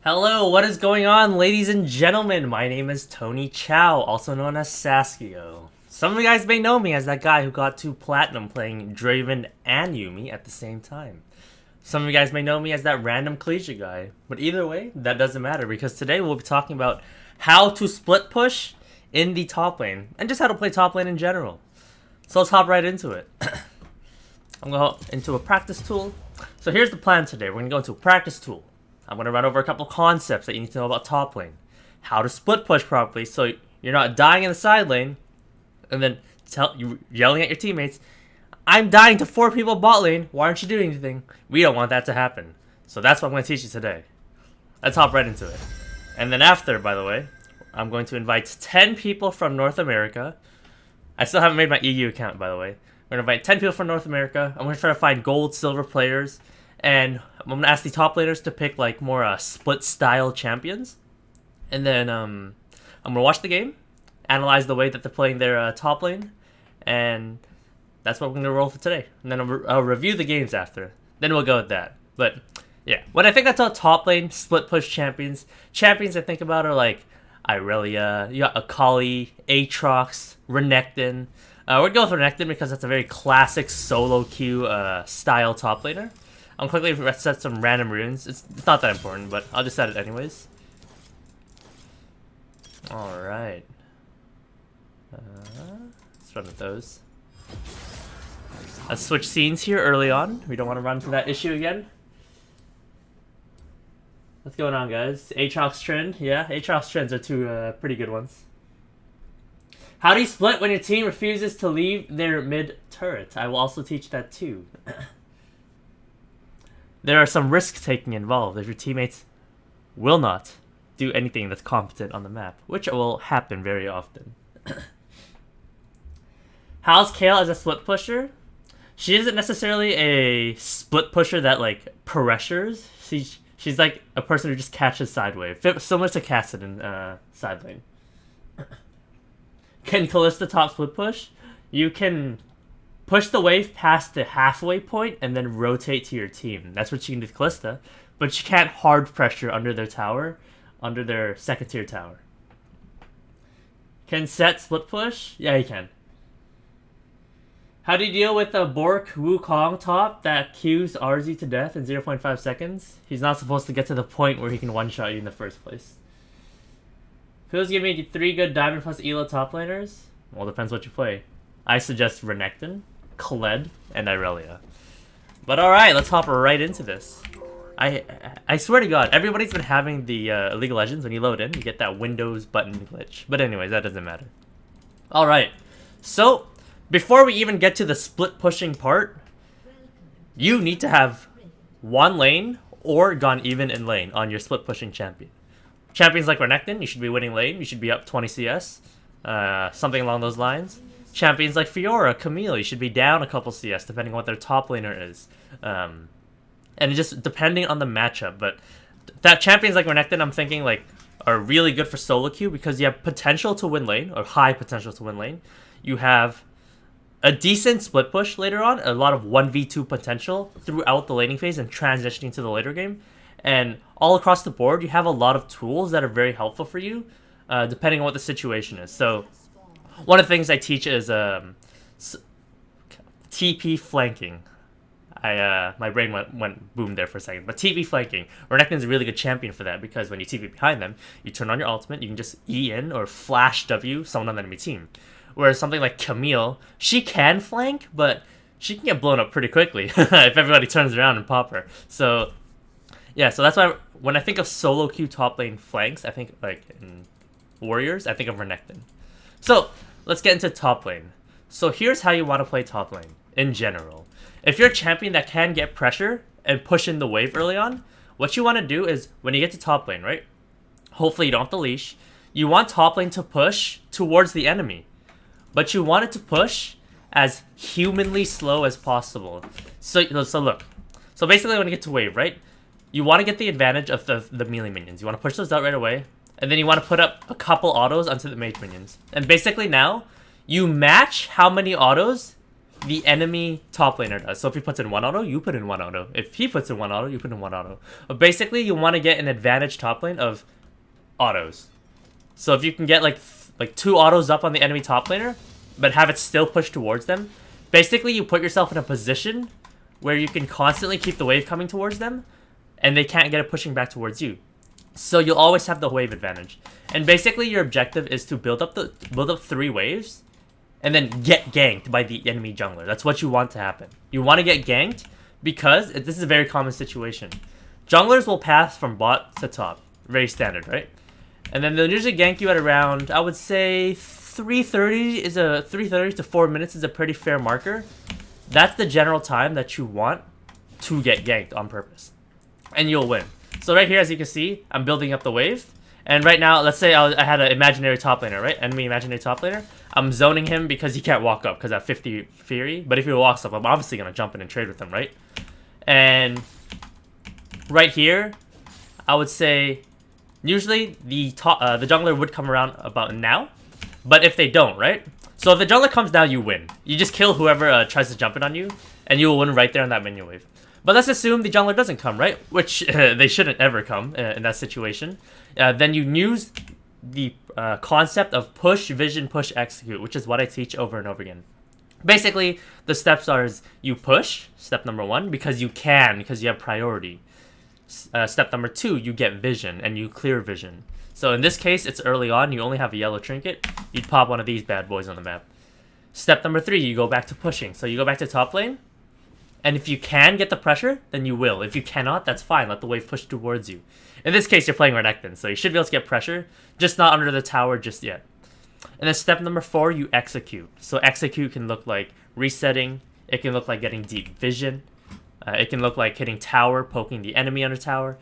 Hello, what is going on, ladies and gentlemen? My name is Tony Chow, also known as Saskio. Some of you guys may know me as that guy who got to Platinum playing Draven and Yuumi at the same time. Some of you guys may know me as that random cliche guy, but either way, that doesn't matter because today we'll be talking about how to split push in the top lane and just how to play top lane in general. So let's hop right into it. I'm going to hop into a practice tool. So here's the plan today. We're going to go into a practice tool. I'm going to run over a couple concepts that you need to know about top lane. How to split push properly so you're not dying in the side lane and then you yelling at your teammates, I'm dying to 4 people bot lane, why aren't you doing anything? We don't want that to happen. So that's what I'm going to teach you today. Let's hop right into it. And then after, by the way, I'm going to invite 10 people from North America. I still haven't made my EU account, by the way. We're going to invite 10 people from North America. I'm going to try to find gold, silver players. And I'm going to ask the top laners to pick like more split style champions. And then I'm going to watch the game, analyze the way that they're playing their top lane. And that's what we're going to roll for today. And then I'll review the games after. Then we'll go with that. But yeah, when I think about top lane, split push champions I think about are like Irelia, you got Akali, Aatrox, Renekton. We're going with Renekton because that's a very classic solo queue style top laner. I'm quickly set some random runes. It's not that important, but I'll just set it anyways. Alright. Let's run with those. Let's switch scenes here early on. We don't want to run into that issue again. What's going on, guys? Aatrox trend. Yeah, Aatrox trends are two pretty good ones. How do you split when your team refuses to leave their mid turret? I will also teach that too. There are some risk-taking involved if your teammates will not do anything that's competent on the map, which will happen very often. How's Kale as a split pusher? She isn't necessarily a split pusher that like pressures. She's like a person who just catches side wave, similar to Cassidy in side lane. Can Kalista top split push? You can push the wave past the halfway point and then rotate to your team. That's what you can do with Kalista. But you can't hard pressure under their tower, under their second tier tower. Can Set split push? Yeah, he can. How do you deal with a Bork Wukong top that Qs RZ to death in 0.5 seconds? He's not supposed to get to the point where he can one-shot you in the first place. Who's giving me 3 good Diamond plus Elo top laners? Well, depends what you play. I suggest Renekton, Kled, and Irelia. But alright, let's hop right into this. I swear to God, everybody's been having the League of Legends when you load in, you get that Windows button glitch. But anyways, that doesn't matter. Alright, so before we even get to the split pushing part, you need to have one lane or gone even in lane on your split pushing champion. Champions like Renekton, you should be winning lane, you should be up 20 CS, something along those lines. Champions like Fiora, Camille, you should be down a couple CS depending on what their top laner is. And just depending on the matchup. But that champions like Renekton, I'm thinking like are really good for solo queue because you have potential to win lane, or high potential to win lane. You have a decent split push later on, a lot of 1v2 potential throughout the laning phase and transitioning to the later game. And all across the board, you have a lot of tools that are very helpful for you, depending on what the situation is. So one of the things I teach is TP flanking. My brain went boom there for a second. But TP flanking. Renekton's a really good champion for that because when you TP behind them, you turn on your ultimate, you can just E in or flash W someone on the enemy team. Whereas something like Camille, she can flank, but she can get blown up pretty quickly if everybody turns around and pop her. So yeah, so that's why when I think of solo queue top lane flanks, I think like in Warriors, I think of Renekton. So let's get into top lane. So here's how you want to play top lane in general. If you're a champion that can get pressure and push in the wave early on, what you want to do is when you get to top lane, right? Hopefully you don't have the leash. You want top lane to push towards the enemy. But you want it to push as humanly slow as possible. So look. So basically when you get to wave, right? You want to get the advantage of the melee minions. You want to push those out right away. And then you want to put up a couple autos onto the mage minions. And basically now, you match how many autos the enemy top laner does. So if he puts in 1 auto, you put in 1 auto. If he puts in 1 auto, you put in 1 auto. But basically, you want to get an advantage top lane of autos. So if you can get like 2 autos up on the enemy top laner, but have it still push towards them, basically you put yourself in a position where you can constantly keep the wave coming towards them, and they can't get it pushing back towards you. So you'll always have the wave advantage. And basically your objective is to build up 3 waves, and then get ganked by the enemy jungler. That's what you want to happen. You want to get ganked because this is a very common situation. Junglers will pass from bot to top. Very standard, right? And then they'll usually gank you at around, I would say, 3:30 to 4 minutes is a pretty fair marker. That's the general time that you want to get ganked on purpose. And you'll win. So right here, as you can see, I'm building up the wave. And right now, let's say I had an imaginary top laner, right? Enemy imaginary top laner. I'm zoning him because he can't walk up because I have 50 Fury. But if he walks up, I'm obviously going to jump in and trade with him, right? And right here, I would say usually the jungler would come around about now. But if they don't, right? So if the jungler comes now, you win. You just kill whoever tries to jump in on you, and you will win right there on that minion wave. But let's assume the jungler doesn't come, right? Which they shouldn't ever come in that situation. Then you use the concept of push, vision, push, execute, which is what I teach over and over again. Basically, the steps are you push, step number 1, because you can, because you have priority. Step number 2, you get vision, and you clear vision. So in this case, it's early on, you only have a yellow trinket, you'd pop one of these bad boys on the map. Step number 3, you go back to pushing. So you go back to top lane, and if you can get the pressure, then you will. If you cannot, that's fine, let the wave push towards you. In this case, you're playing Renekton, so you should be able to get pressure, just not under the tower just yet. And then step number 4, you execute. So execute can look like resetting, it can look like getting deep vision, it can look like hitting tower, poking the enemy under tower,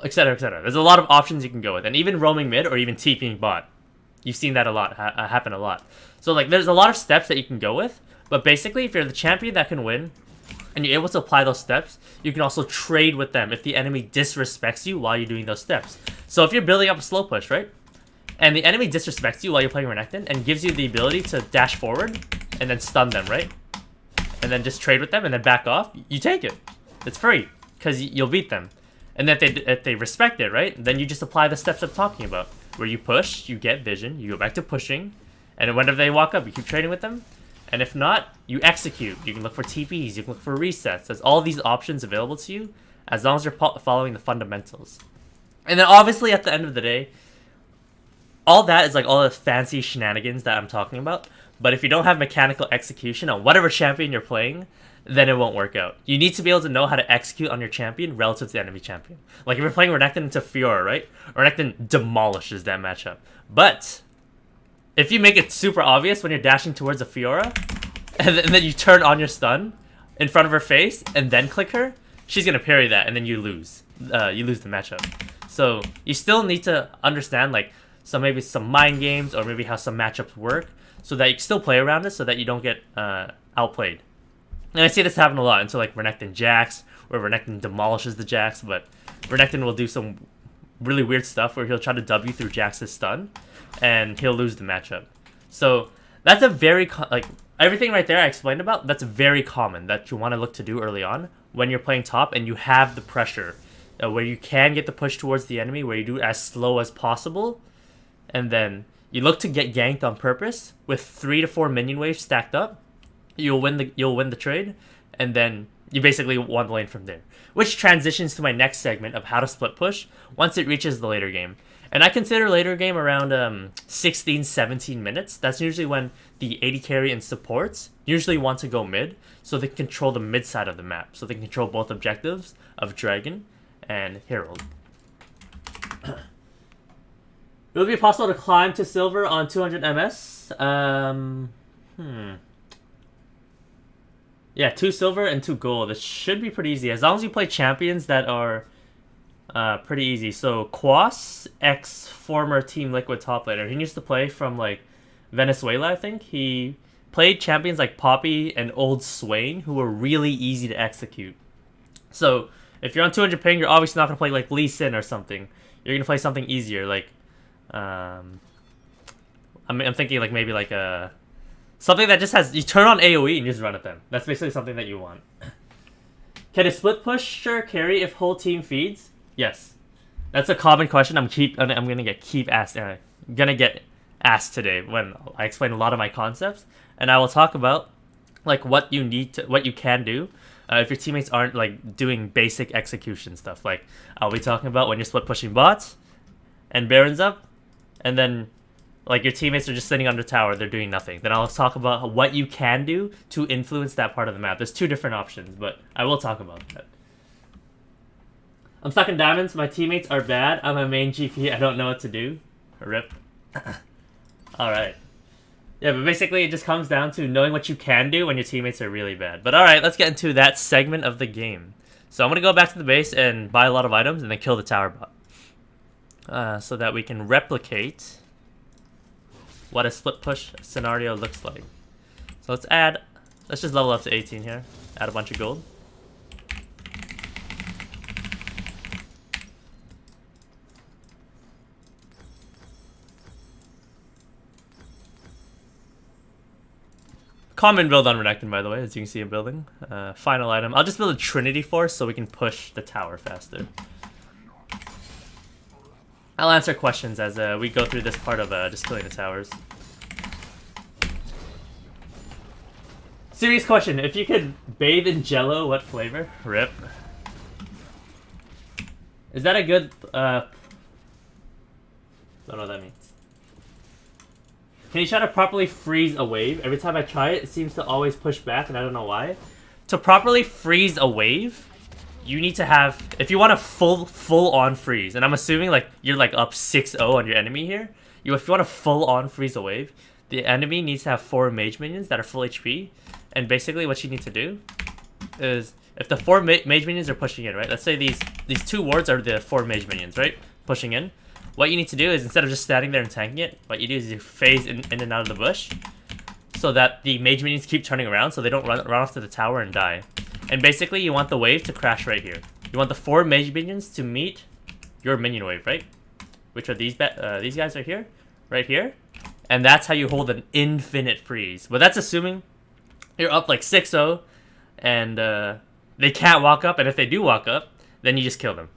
etc, etc. There's a lot of options you can go with, and even roaming mid or even TPing bot. You've seen that a lot, happen a lot. So like, there's a lot of steps that you can go with, but basically if you're the champion that can win, and you're able to apply those steps, you can also trade with them if the enemy disrespects you while you're doing those steps. So if you're building up a slow push, right? And the enemy disrespects you while you're playing Renekton and gives you the ability to dash forward and then stun them, right? And then just trade with them and then back off, you take it. It's free, because you'll beat them. And if they respect it, right? Then you just apply the steps I'm talking about. Where you push, you get vision, you go back to pushing, and whenever they walk up, you keep trading with them. And if not, you execute. You can look for TPs, you can look for resets. There's all these options available to you, as long as you're following the fundamentals. And then obviously at the end of the day, all that is like all the fancy shenanigans that I'm talking about. But if you don't have mechanical execution on whatever champion you're playing, then it won't work out. You need to be able to know how to execute on your champion relative to the enemy champion. Like if you're playing Renekton into Fiora, right? Renekton demolishes that matchup. But if you make it super obvious when you're dashing towards a Fiora, and then you turn on your stun in front of her face, and then click her, she's going to parry that, and then you lose. You lose the matchup. So you still need to understand like maybe some mind games, or maybe how some matchups work, so that you can still play around it, so that you don't get outplayed. And I see this happen a lot until like Renekton Jax, where Renekton demolishes the Jax, but Renekton will do some really weird stuff where he'll try to W through Jax's stun, and he'll lose the matchup. So that's a very, like, everything right there I explained about, that's very common that you want to look to do early on when you're playing top and you have the pressure, where you can get the push towards the enemy, where you do it as slow as possible, and then you look to get ganked on purpose with 3 to 4 minion waves stacked up. You'll win the trade, and then you basically won the lane from there. Which transitions to my next segment of how to split push once it reaches the later game. And I consider later game around 16, 17 minutes. That's usually when the AD carry and supports usually want to go mid, so they can control the mid side of the map. So they can control both objectives of Dragon and Herald. It would be possible to climb to silver on 200 MS. Yeah, 2 silver and 2 gold. It should be pretty easy, as long as you play champions that are pretty easy. So Quas, former Team Liquid top laner. He used to play from like Venezuela, I think. He played champions like Poppy and Old Swain, who were really easy to execute. So if you're on 200 ping, you're obviously not gonna play like Lee Sin or something. You're gonna play something easier, like I'm thinking like maybe like a Something that just has, you turn on AoE and you just run at them. That's basically something that you want. Can a split pusher carry if whole team feeds? Yes. That's a common question. I'm gonna get asked today when I explain a lot of my concepts, and I will talk about like what you can do if your teammates aren't like doing basic execution stuff. Like I'll be talking about when you're split pushing bots and barons up, and then like your teammates are just sitting under tower, they're doing nothing. Then I'll talk about what you can do to influence that part of the map. There's two different options, but I will talk about that. I'm stuck in diamonds. My teammates are bad. I'm a main GP. I don't know what to do. Rip. Alright. Yeah, but basically it just comes down to knowing what you can do when your teammates are really bad. But alright, let's get into that segment of the game. So I'm going to go back to the base and buy a lot of items and then kill the tower bot. So that we can replicate what a split push scenario looks like. So let's just level up to 18 here. Add a bunch of gold. Common build on Renekton, by the way, as you can see in building. Final item. I'll just build a Trinity Force so we can push the tower faster. I'll answer questions as we go through this part of just killing the towers. Serious question. If you could bathe in Jello, what flavor? Rip. Is that a good... don't know what that means. Can you try to properly freeze a wave? Every time I try it, it seems to always push back, and I don't know why. To properly freeze a wave, you need to have... If you want a full-on freeze, and I'm assuming like you're like up 6-0 on your enemy here, if you want a full-on freeze a wave, the enemy needs to have 4 mage minions that are full HP, and basically what you need to do is... If the 4 mage minions are pushing in, right? Let's say these 2 wards are the 4 mage minions, right? Pushing in. What you need to do is, instead of just standing there and tanking it, what you do is you phase in and out of the bush so that the mage minions keep turning around so they don't run off to the tower and die. And basically, you want the wave to crash right here. You want the 4 mage minions to meet your minion wave, right? Which are these guys are here, right here. And that's how you hold an infinite freeze. But that's assuming you're up like 6-0 and they can't walk up. And if they do walk up, then you just kill them,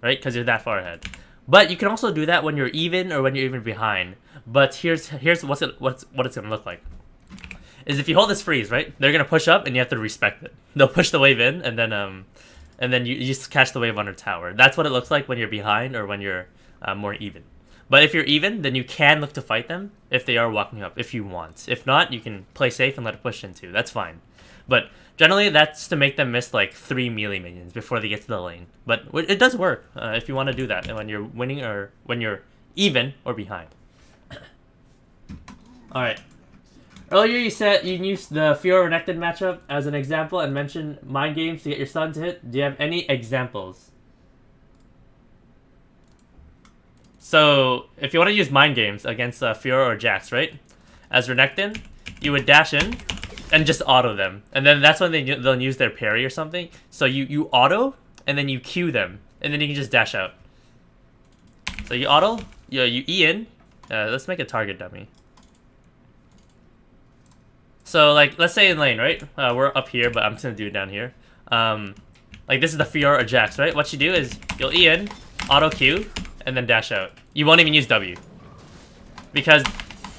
right? Because you're that far ahead. But you can also do that when you're even or when you're even behind. But here's what it's gonna look like. Is if you hold this freeze, right? They're gonna push up and you have to respect it. They'll push the wave in and then you just catch the wave under tower. That's what it looks like when you're behind or when you're more even. But if you're even, then you can look to fight them if they are walking up, if you want. If not, you can play safe and let it push into. That's fine. But generally, that's to make them miss like 3 melee minions before they get to the lane. But it does work if you want to do that when you're winning or when you're even or behind. Alright. Earlier you said you used the Fiora Renekton matchup as an example and mentioned mind games to get your son to hit. Do you have any examples? So, if you want to use mind games against Fiora or Jax, right? As Renekton, you would dash in and just auto them. And then that's when they'll use their parry or something. So you auto, and then you Q them. And then you can just dash out. So you auto, you E in. Let's make a target dummy. So, like, let's say in lane, right? We're up here, but I'm just going to do it down here. Like, this is the Fiora or Jax, right? What you do is you'll E in, auto Q, and then dash out. You won't even use W. Because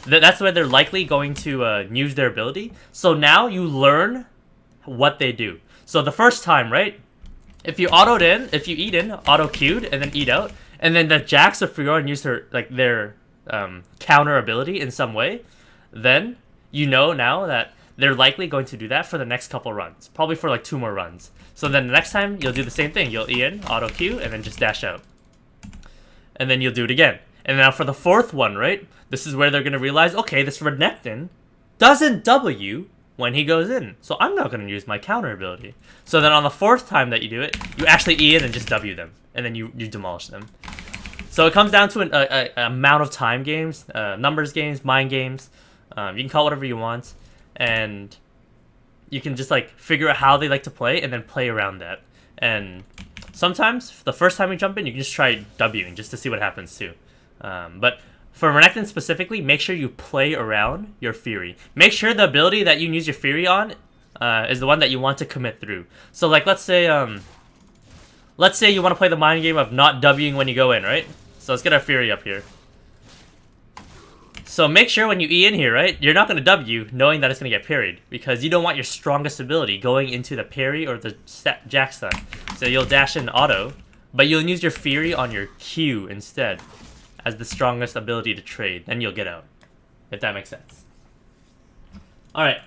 that's where they're likely going to use their ability. So now you learn what they do. So the first time, right? If you autoed in, if you eat in, auto queued, and then eat out, and then the Jax or Fiora use their counter ability in some way, then you know now that they're likely going to do that for the next couple runs. Probably for like 2 more runs. So then the next time, you'll do the same thing. You'll E in, auto Q, and then just dash out. And then you'll do it again. And now for the 4th one, right? This is where they're going to realize, okay, this Renekton doesn't W when he goes in. So I'm not going to use my counter ability. So then on the 4th time that you do it, you actually E in and just W them. And then you demolish them. So it comes down to an amount of time games, numbers games, mind games. You can call it whatever you want. And you can just like figure out how they like to play and then play around that. And sometimes, the first time you jump in, you can just try Wing just to see what happens too. But For Renekton specifically, make sure you play around your Fury. Make sure the ability that you use your Fury on is the one that you want to commit through. So like let's say you want to play the mind game of not Wing when you go in, right? So let's get our Fury up here. So make sure when you E in here, right, you're not going to W knowing that it's going to get parried, because you don't want your strongest ability going into the parry or the Jack stun. So you'll dash in auto, but you'll use your Fury on your Q instead as the strongest ability to trade. Then you'll get out, if that makes sense. Alright.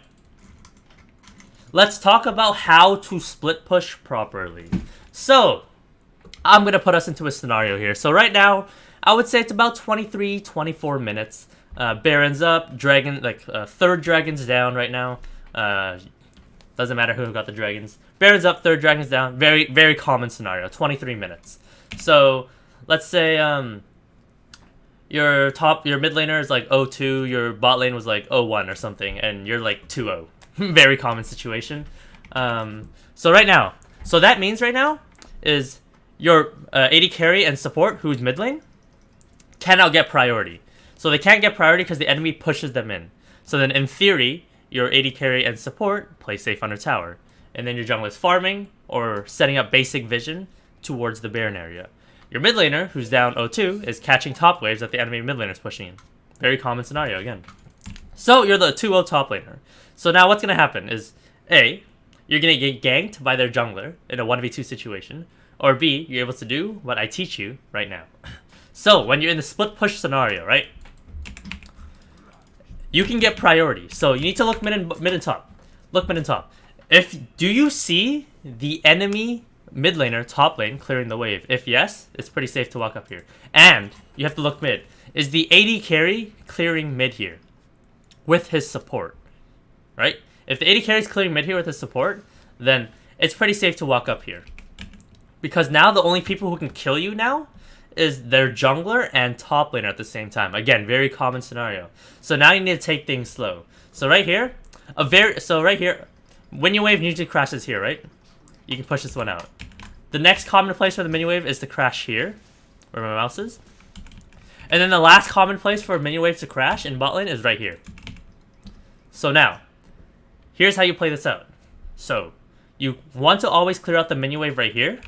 Let's talk about how to split push properly. So, I'm going to put us into a scenario here. So right now, I would say it's about 23, 24 minutes. Baron's up, dragon, third dragon's down right now. Doesn't matter who got the dragons. Baron's up, third dragon's down. Very, very common scenario, 23 minutes. So, let's say your mid laner is like 0-2, your bot lane was like 0-1 or something, and you're like 2-0. Very common situation. So that means right now is your AD carry and support, who's mid lane, cannot get priority. So they can't get priority because the enemy pushes them in. So then in theory, your AD carry and support play safe under tower. And then your jungle is farming or setting up basic vision towards the Baron area. Your mid laner, who's down 0-2, is catching top waves that the enemy mid laner is pushing in. Very common scenario again. So you're the 2-0 top laner. So now what's going to happen is A, you're going to get ganked by their jungler in a 1v2 situation. Or B, you're able to do what I teach you right now. So when you're in the split push scenario, right? You can get priority. So you need to look mid and top. Look mid and top. Do you see the enemy mid laner top lane clearing the wave? If yes, it's pretty safe to walk up here. And you have to look mid. Is the AD carry clearing mid here with his support? Right? If the AD carry is clearing mid here with his support, then it's pretty safe to walk up here. Because now the only people who can kill you now is their jungler and top laner at the same time. Again, very common scenario. So now you need to take things slow. So right here, minion wave usually crashes here, right? You can push this one out. The next common place for the minion wave is to crash here, where my mouse is. And then the last common place for a minion wave to crash in bot lane is right here. So now, here's how you play this out. So, you want to always clear out the minion wave right here,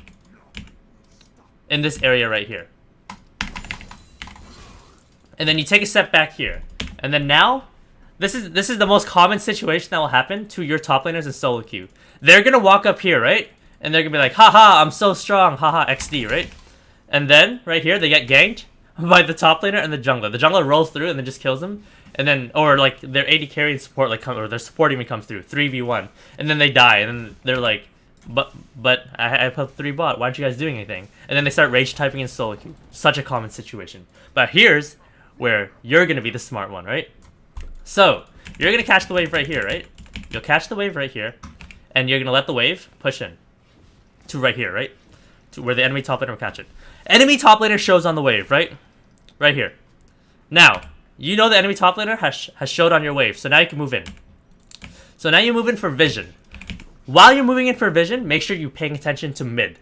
in this area right here. And then you take a step back here. And then now, this is the most common situation that will happen to your top laners in solo queue. They're gonna walk up here, right? And they're gonna be like, haha, I'm so strong, haha, XD, right? And then, right here, they get ganked by the top laner and the jungler. The jungler rolls through and then just kills them. And then, or like, their AD carry and support, or their support even comes through, 3v1. And then they die, and then they're like, but I put 3 bot, why aren't you guys doing anything? And then they start rage typing in solo queue. Such a common situation. But here's where you're gonna be the smart one, right? So, you're gonna catch the wave right here, right? You'll catch the wave right here, and you're gonna let the wave push in. To right here, right? To where the enemy top laner will catch it. Enemy top laner shows on the wave, right? Right here. Now, you know the enemy top laner has showed on your wave, so now you can move in. So now you move in for vision. While you're moving in for vision, make sure you're paying attention to mid.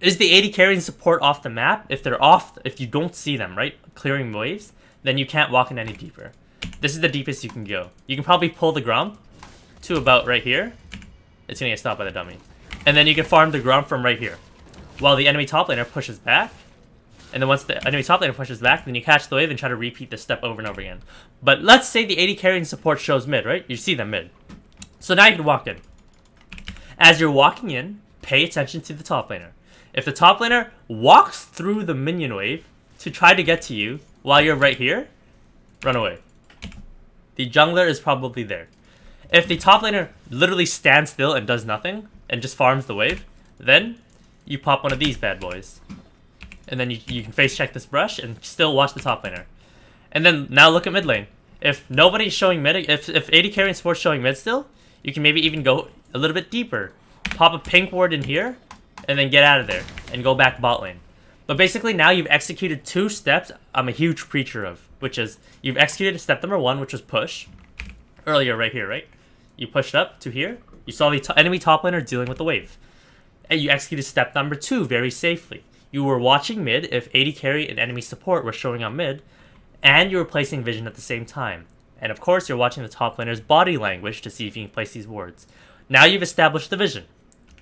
Is the AD carry and support off the map? If they're off, if you don't see them, right, clearing waves, then you can't walk in any deeper. This is the deepest you can go. You can probably pull the Grump to about right here. It's gonna get stopped by the dummy. And then you can farm the Grump from right here. While the enemy top laner pushes back. And then once the enemy top laner pushes back, then you catch the wave and try to repeat this step over and over again. But let's say the AD carry and support shows mid, right? You see them mid. So now you can walk in. As you're walking in, pay attention to the top laner. If the top laner walks through the minion wave to try to get to you while you're right here, run away. The jungler is probably there. If the top laner literally stands still and does nothing, and just farms the wave, then you pop one of these bad boys. And then you can face check this brush and still watch the top laner. And then now look at mid lane. If nobody's showing mid, if AD carry and support showing mid still, you can maybe even go a little bit deeper. Pop a pink ward in here, and then get out of there, and go back bot lane. But basically now you've executed 2 steps I'm a huge preacher of, which is, you've executed step number 1, which was push. Earlier right here, right? You pushed up to here, you saw the enemy top laner dealing with the wave. And you executed step number 2 very safely. You were watching mid if AD carry and enemy support were showing on mid, and you're placing vision at the same time. And of course, you're watching the top laner's body language to see if you can place these wards. Now you've established the vision.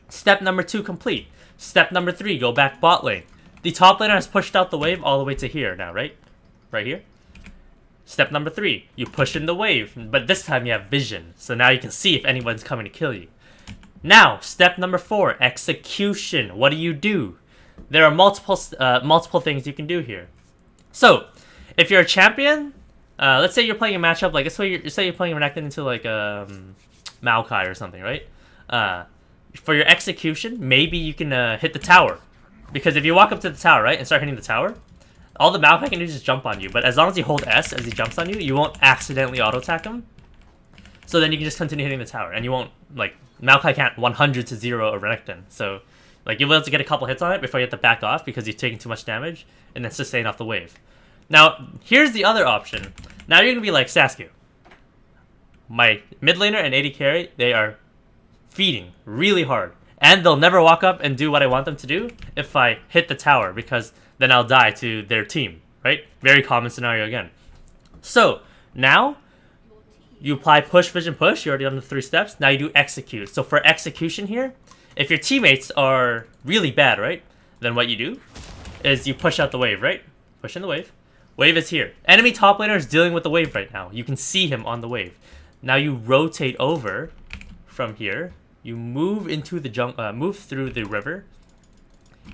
Step number 2 complete. Step number 3, go back bot lane. The top laner has pushed out the wave all the way to here now, right? Right here. Step number 3, you push in the wave, but this time you have vision, so now you can see if anyone's coming to kill you. Now, step number 4, execution. What do? There are multiple things you can do here. So, if you're a champion, let's say you're playing a matchup like say you're playing Renekton into like Maokai or something, right? For your execution, maybe you can hit the tower, because if you walk up to the tower, right, and start hitting the tower, all the Maokai can do is just jump on you. But as long as you hold S as he jumps on you, you won't accidentally auto attack him. So then you can just continue hitting the tower, and you won't, like, Maokai can't 100 to 0 a Renekton. So, like, you'll be able to get a couple hits on it before you have to back off because you're taking too much damage, and then sustain off the wave. Now, here's the other option. Now you're going to be like, Saskio, my mid laner and AD carry, they are feeding really hard. And they'll never walk up and do what I want them to do if I hit the tower, because then I'll die to their team, right? Very common scenario again. So, now, you apply push, vision, push. You're already on the 3 steps. Now you do execute. So for execution here, if your teammates are really bad, right, then what you do is you push out the wave, right? Push in the wave. Wave is here. Enemy top laner is dealing with the wave right now. You can see him on the wave. Now you rotate over from here. You move into the move through the river,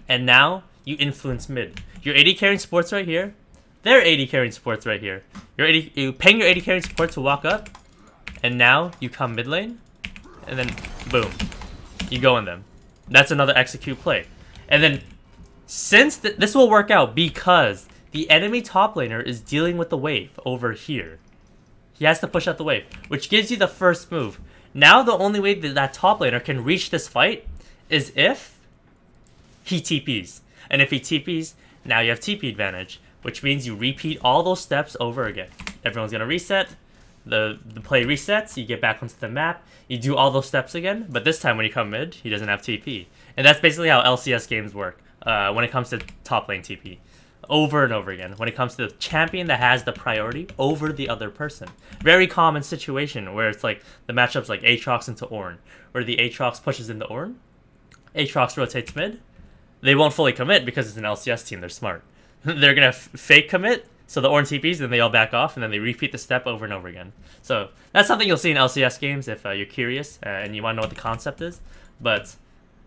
and now you influence mid. Your AD carrying supports right here. Their AD carrying supports right here. You ping your AD carrying support to walk up, and now you come mid lane, and then boom, you go in them. That's another execute play. And then since this will work out because the enemy top laner is dealing with the wave over here. He has to push out the wave, which gives you the first move. Now the only way that top laner can reach this fight is if he TPs. And if he TPs, now you have TP advantage, which means you repeat all those steps over again. Everyone's going to reset. The play resets. You get back onto the map. You do all those steps again. But this time when you come mid, he doesn't have TP. And that's basically how LCS games work when it comes to top lane TP. Over and over again. When it comes to the champion that has the priority over the other person. Very common situation where it's like the matchup's like Aatrox into Ornn, where the Aatrox pushes into Ornn. Aatrox rotates mid. They won't fully commit because it's an LCS team. They're smart. They're going to fake commit, so the Ornn TPs, then they all back off, and then they repeat the step over and over again. So that's something you'll see in LCS games if you're curious and you want to know what the concept is. But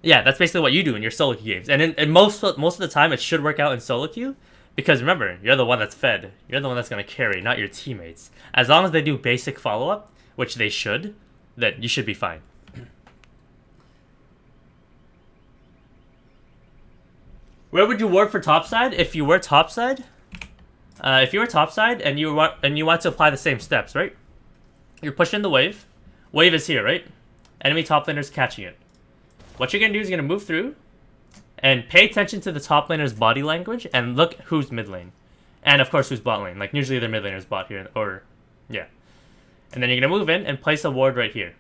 yeah, that's basically what you do in your solo queue games. And in most of the time, it should work out in solo queue, because remember, you're the one that's fed. You're the one that's going to carry, not your teammates. As long as they do basic follow-up, which they should, then you should be fine. Where would you ward for topside? If you were topside, and you want to apply the same steps, right? You're pushing the wave. Wave is here, right? Enemy top laner's catching it. What you're gonna do is you're gonna move through, and pay attention to the top laner's body language, and look who's mid lane, and of course who's bot lane. Like usually their mid laner's bot here, or yeah. And then you're gonna move in and place a ward right here,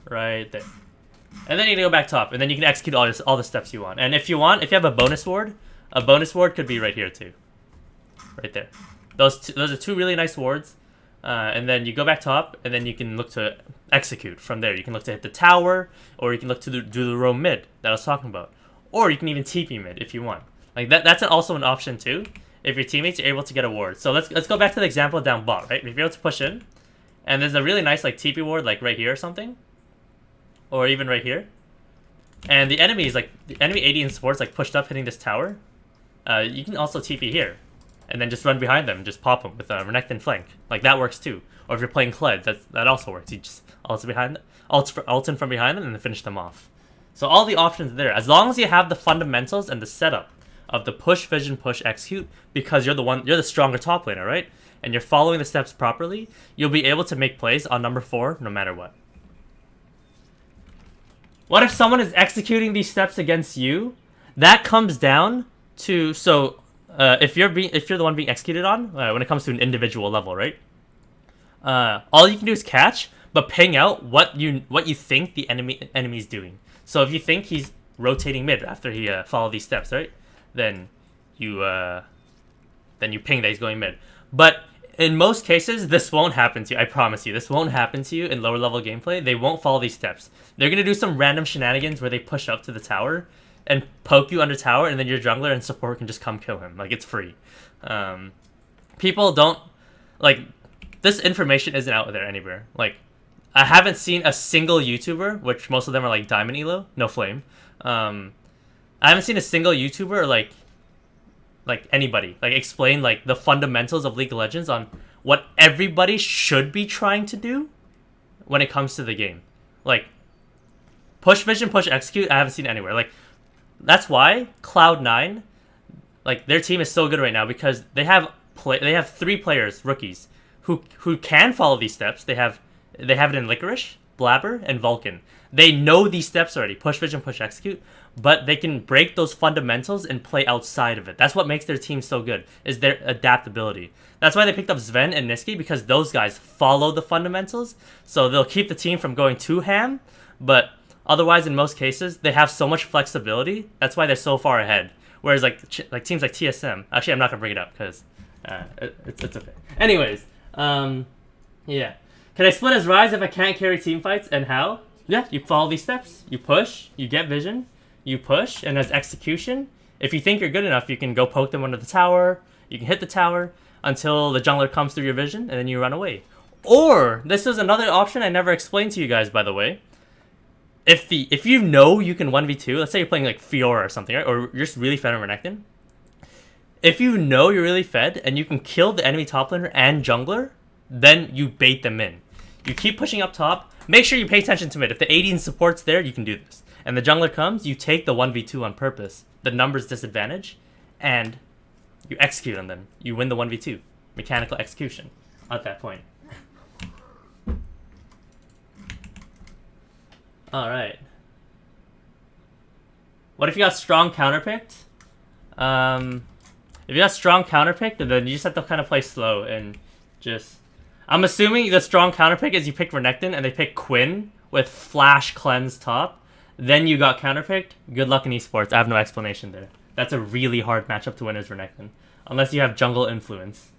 right there. And then you're gonna go back top, and then you can execute all the steps you want. And if you have a bonus ward could be right here too, right there. Those are 2 really nice wards. And then you go back top, and then you can look to execute from there. You can look to hit the tower, or you can look to do the roam mid that I was talking about, or you can even TP mid if you want. Like that's also an option too, if your teammates are able to get a ward. So let's go back to the example down bot, right? If you're able to push in, and there's a really nice like TP ward like right here or something, or even right here, and the enemy AD and support's like pushed up hitting this tower, you can also TP here. And then just run behind them and just pop them with a Renekton flank. Like, that works too. Or if you're playing Kled, that also works. You just ult in from behind them and then finish them off. So all the options are there. As long as you have the fundamentals and the setup of the push, vision, push, execute, because you're the stronger top laner, right? And you're following the steps properly, you'll be able to make plays on number 4 no matter what. What if someone is executing these steps against you? That comes down to... if you're the one being executed on, when it comes to an individual level, right? All you can do is catch, but ping out what you think the enemy's doing. So if you think he's rotating mid after he followed these steps, right? Then you then you ping that he's going mid. But in most cases, this won't happen to you. I promise you, this won't happen to you in lower level gameplay. They won't follow these steps. They're gonna do some random shenanigans where they push up to the tower and poke you under tower, and then your jungler and support can just come kill him. Like, it's free. People don't like this information isn't out there anywhere. Like, I haven't seen a single YouTuber, which most of them are like Diamond Elo, no flame. I haven't seen a single YouTuber or like anybody like explain like the fundamentals of League of Legends on what everybody should be trying to do when it comes to the game. Like, push vision, push execute, I haven't seen anywhere. Like, that's why Cloud9, like, their team is so good right now, because they have 3 players, rookies, who can follow these steps. They have it in Licorice, Blabber, and Vulcan. They know these steps already, push vision, push execute, but they can break those fundamentals and play outside of it. That's what makes their team so good, is their adaptability. That's why they picked up Sven and Niski, because those guys follow the fundamentals, so they'll keep the team from going too ham, but otherwise, in most cases, they have so much flexibility. That's why they're so far ahead. Whereas, like teams like TSM, actually, I'm not gonna bring it up because it's okay. Anyways, yeah. Can I split as Rise if I can't carry team fights, and how? Yeah, you follow these steps. You push, you get vision, you push, and as execution, if you think you're good enough, you can go poke them under the tower. You can hit the tower until the jungler comes through your vision, and then you run away. Or this is another option I never explained to you guys, by the way. If you know you can 1v2, let's say you're playing like Fiora or something, right? Or you're just really fed on Renekton. If you know you're really fed and you can kill the enemy top laner and jungler, then you bait them in. You keep pushing up top. Make sure you pay attention to mid. If the AD and support's there, you can do this. And the jungler comes, you take the 1v2 on purpose. The numbers disadvantage, and you execute on them. You win the 1v2. Mechanical execution at that point. Alright. What if you got strong counterpicked? If you got strong counterpicked, then you just have to kind of play slow and just... I'm assuming the strong counterpick is you pick Renekton and they pick Quinn with Flash Cleanse top. Then you got counterpicked. Good luck in esports. I have no explanation there. That's a really hard matchup to win as Renekton. Unless you have jungle influence.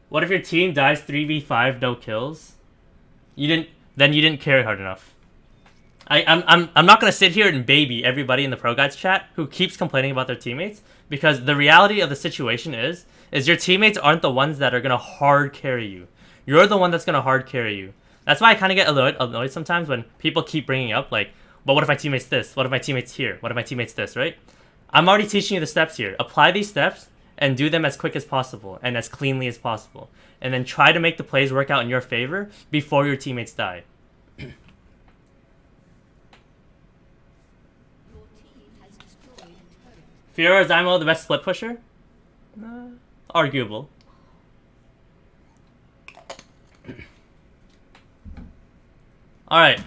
What if your team dies 3v5, no kills? Then you didn't carry hard enough. I'm not gonna sit here and baby everybody in the ProGuides chat who keeps complaining about their teammates, because the reality of the situation is your teammates aren't the ones that are gonna hard carry you. You're the one that's gonna hard carry you. That's why I kind of get annoyed sometimes when people keep bringing up like, but what if my teammate's this? What if my teammate's here? What if my teammate's this, right? I'm already teaching you the steps here. Apply these steps and do them as quick as possible and as cleanly as possible. And then try to make the plays work out in your favor before your teammates die. Fiora Zymo, the best split pusher? Arguable. Alright.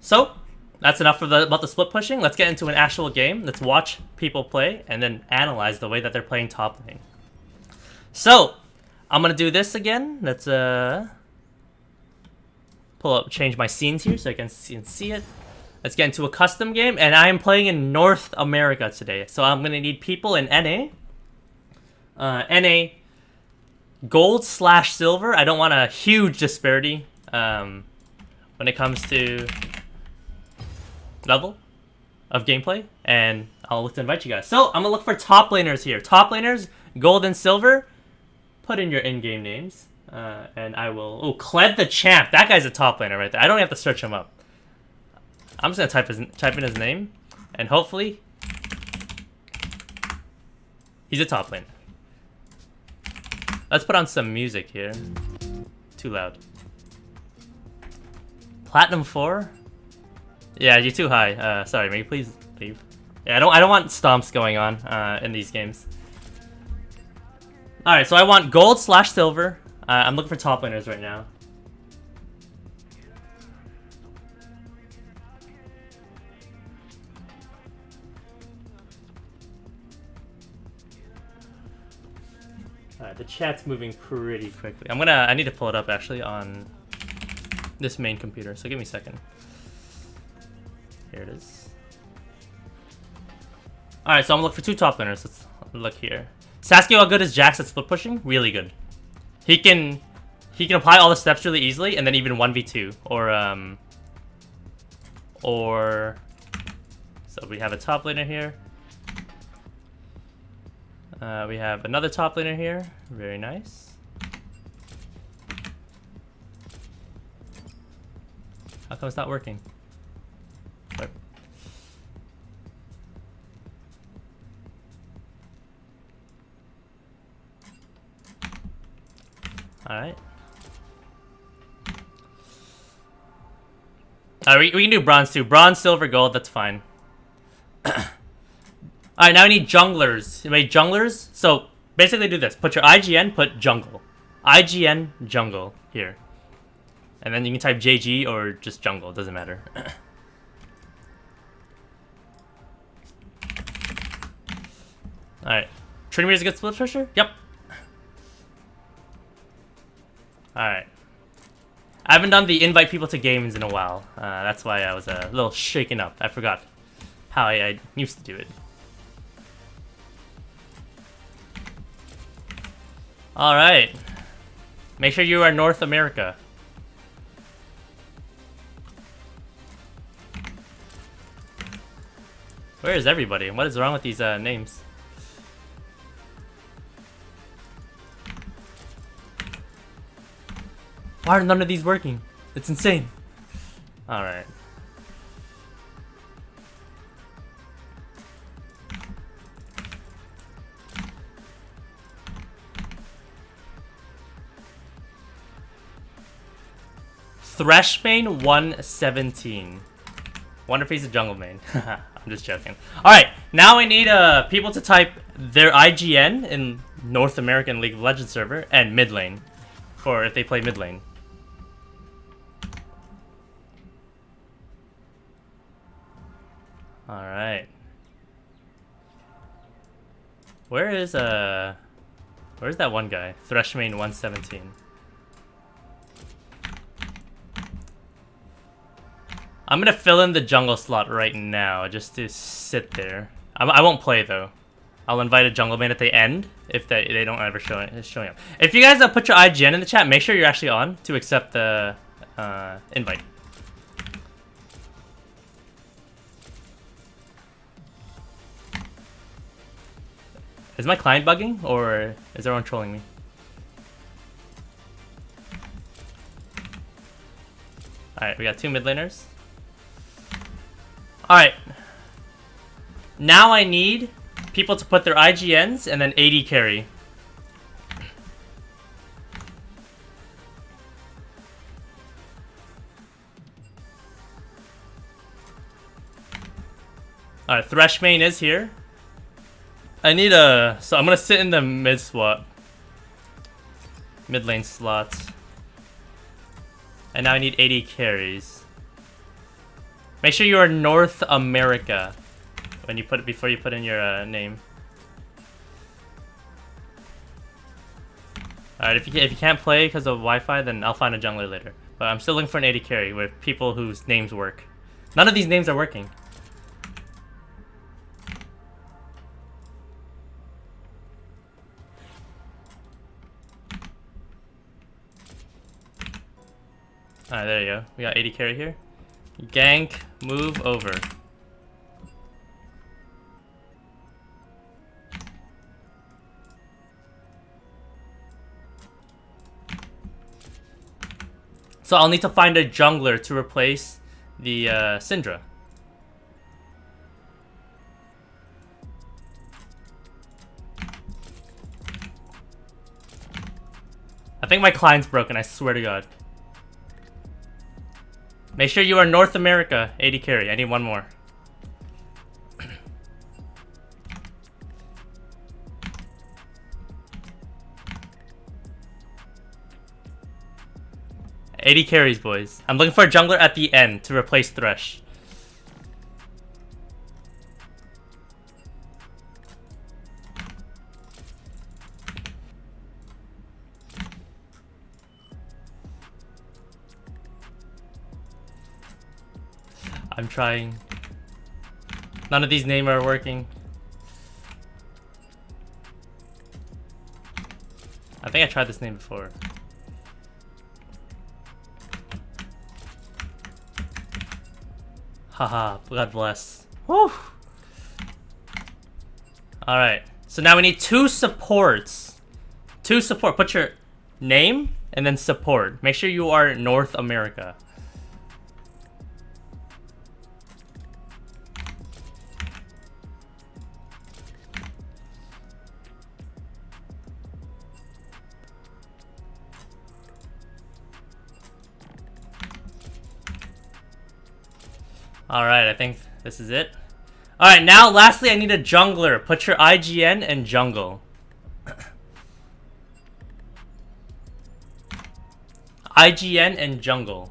So, that's enough about the split pushing. Let's get into an actual game. Let's watch people play and then analyze the way that they're playing top lane. So, I'm gonna do this again. Let's change my scenes here so I can see it. Let's get into a custom game, and I am playing in North America today. So I'm gonna need people in NA. NA gold/silver. I don't want a huge disparity when it comes to level of gameplay, and I'll look to invite you guys. So I'm gonna look for top laners here. Top laners, gold and silver. Put in your in-game names, and I will. Oh, Kled the Champ. That guy's a top laner right there. I don't have to search him up. I'm just gonna type in his name, and hopefully he's a top laner. Let's put on some music here. Too loud. Platinum 4? Yeah, you're too high. Sorry, may you please leave? Yeah, I don't want stomps going on in these games. Alright, so I want gold/silver. I'm looking for top laners right now. Alright, the chat's moving pretty quickly. I need to pull it up actually on this main computer, so give me a second. Here it is. Alright, so I'm looking for 2 top laners. look here. Saskio, how good is Jax at split pushing? Really good. He can apply all the steps really easily, and then even 1v2 or so we have a top laner here. We have another top laner here. Very nice. How come it's not working? What? Alright. We can do bronze too. Bronze, silver, gold, that's fine. Alright, now we need junglers. You made junglers? So, basically do this. Put your IGN, put jungle. IGN, jungle, here. And then you can type JG or just jungle, doesn't matter. Alright. Trinimir's a good split pusher? Yep. Alright. I haven't done the invite people to games in a while. That's why I was a little shaken up. I forgot how I used to do it. Alright. Make sure you are North America. Where is everybody? What is wrong with these names? Why are none of these working? It's insane. Alright. Thresh main 117. Wonder if he's a jungle main. I'm just joking. Alright, now I need people to type their IGN in North American League of Legends server and mid lane for if they play mid lane. Alright. Where's that one guy? Thresh main 117. I'm gonna fill in the jungle slot right now, just to sit there. I won't play though. I'll invite a jungle main at the end if they don't ever showing up. If you guys put your IGN in the chat, make sure you're actually on to accept the invite. Is my client bugging or is everyone trolling me? Alright, we got 2 mid laners. Alright. Now I need people to put their IGNs and then AD carry. Alright, Thresh main is here. I need so I'm gonna sit in the mid slot. Mid lane slots. And now I need 80 carries. Make sure you are North America when you put it before you put in your name. Alright, if you can't play because of Wi-Fi, then I'll find a jungler later. But I'm still looking for an 80 carry with people whose names work. None of these names are working. Alright, there you go. We got 80 carry here. Gank, move over. So I'll need to find a jungler to replace the Syndra. I think my client's broken, I swear to God. Make sure you are North America, 80 carry. I need one more. $80 carries, boys. I'm looking for a jungler at the end to replace Thresh. I'm trying. None of these names are working. I think I tried this name before. Haha, God bless. Woo! Alright, so now we need 2 supports. 2 support. Put your name and then support. Make sure you are North America. Alright, I think this is it. Alright, now lastly I need a jungler. Put your IGN and jungle. IGN and jungle.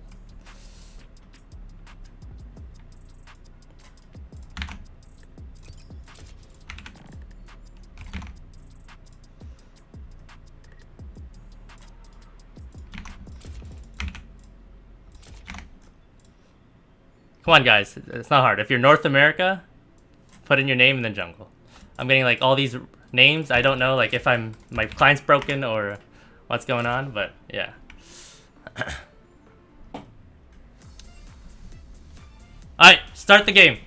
Come on, guys. It's not hard. If you're North America, put in your name and then jungle. I'm getting like all these names. I don't know like if my client's broken or what's going on, but yeah. Alright, start the game.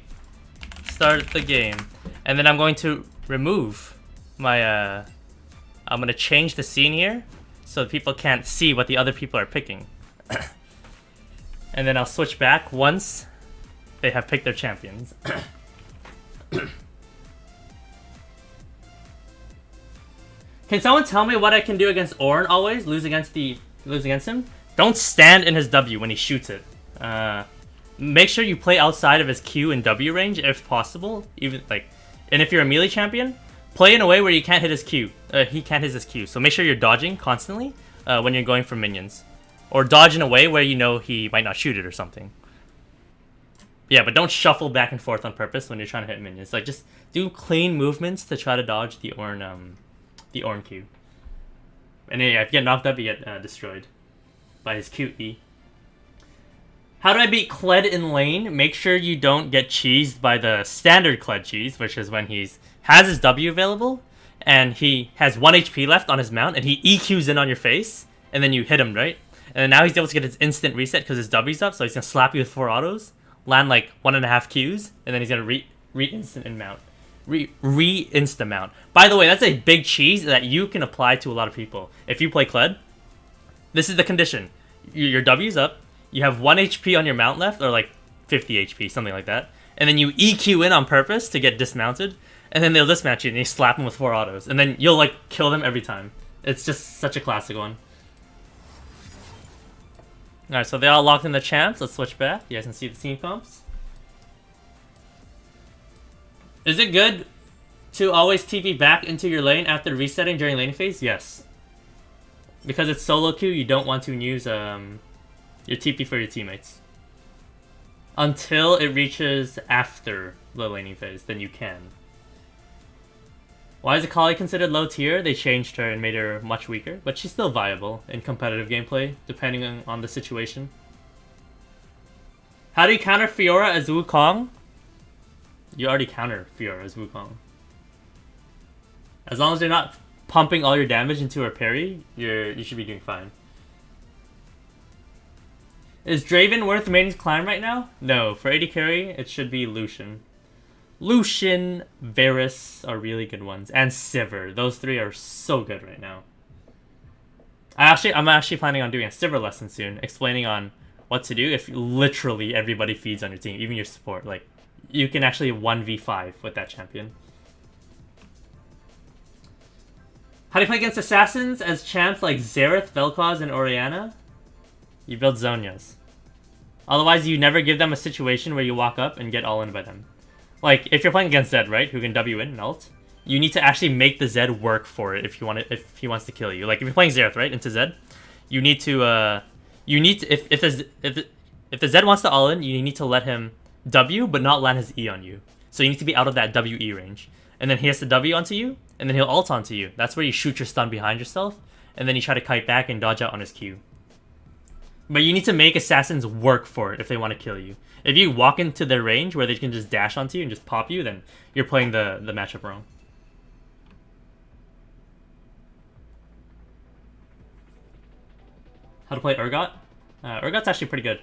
Start the game. And then I'm going to remove my I'm going to change the scene here so people can't see what the other people are picking. And then I'll switch back once they have picked their champions. Can someone tell me what I can do against Ornn always? Lose against him? Don't stand in his W when he shoots it. Make sure you play outside of his Q and W range if possible. And if you're a melee champion, play in a way where you can't hit his Q. He can't hit his Q. So make sure you're dodging constantly when you're going for minions. Or dodge in a way where you know he might not shoot it or something. Yeah, but don't shuffle back and forth on purpose when you're trying to hit minions. Like, just do clean movements to try to dodge the Ornn Q. And yeah, if you get knocked up, you get destroyed by his QE. How do I beat Kled in lane? Make sure you don't get cheesed by the standard Kled cheese, which is when has his W available, and he has 1 HP left on his mount, and he EQs in on your face, and then you hit him, right? And then now he's able to get his instant reset because his W's up, so he's going to slap you with 4 autos, land like 1.5 Qs, and then he's going to re-instant and mount. Re-insta mount. By the way, that's a big cheese that you can apply to a lot of people. If you play Kled, this is the condition. Your W's up, you have 1 HP on your mount left, or like 50 HP, something like that, and then you EQ in on purpose to get dismounted, and then they'll dismount you, and you slap them with 4 autos, and then you'll like kill them every time. It's just such a classic one. Alright, so they're all locked in the champs. Let's switch back. You guys can see the team comps. Is it good to always TP back into your lane after resetting during laning phase? Yes. Because it's solo queue, you don't want to use your TP for your teammates. Until it reaches after the laning phase, then you can. Why is Akali considered low tier? They changed her and made her much weaker, but she's still viable in competitive gameplay, depending on the situation. How do you counter Fiora as Wukong? You already counter Fiora as Wukong. As long as they're not pumping all your damage into her parry, you should be doing fine. Is Draven worth main's climb right now? No, for AD carry, it should be Lucian. Lucian, Varus are really good ones, and Sivir. Those 3 are so good right now. I'm actually planning on doing a Sivir lesson soon, explaining on what to do if literally everybody feeds on your team, even your support. Like, you can actually 1v5 with that champion. How do you play against assassins as champs like Xerath, Vel'Koz, and Orianna? You build Zhonya's. Otherwise, you never give them a situation where you walk up and get all in by them. Like, if you're playing against Zed, right, who can W in and ult, you need to actually make the Zed work for it if he wants to kill you. Like, if you're playing Xerath, right, into Zed, you need to, if the Zed wants to all in, you need to let him W, but not land his E on you. So you need to be out of that WE range. And then he has to W onto you, and then he'll ult onto you. That's where you shoot your stun behind yourself, and then you try to kite back and dodge out on his Q. But you need to make assassins work for it if they want to kill you. If you walk into their range where they can just dash onto you and just pop you, then you're playing the matchup wrong. how to play Urgot. Urgot's actually pretty good.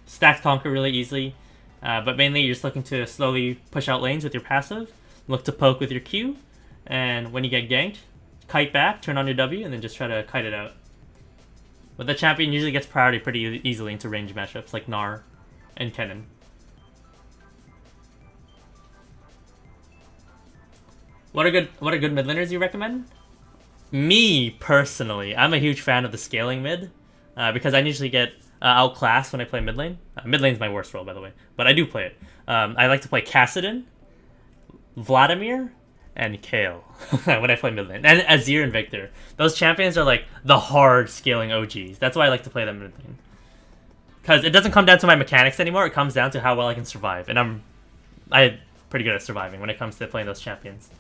Stacks Conquer really easily, but mainly you're just looking to slowly push out lanes with your passive, look to poke with your Q, and when you get ganked, kite back, turn on your W, and then just try to kite it out. But the champion usually gets priority pretty easily into range matchups like Gnar and Kennen. What are good mid laners you recommend? Me personally, I'm a huge fan of the scaling mid, because I usually get outclassed when I play mid lane. Mid lane's my worst role, by the way, but I do play it. I like to play Kassadin, Vladimir, and Kayle when I play mid lane, and Azir and Victor. Those champions are like the hard scaling OGs. That's why I like to play them mid lane. Because it doesn't come down to my mechanics anymore. It comes down to how well I can survive, and I'm pretty good at surviving when it comes to playing those champions.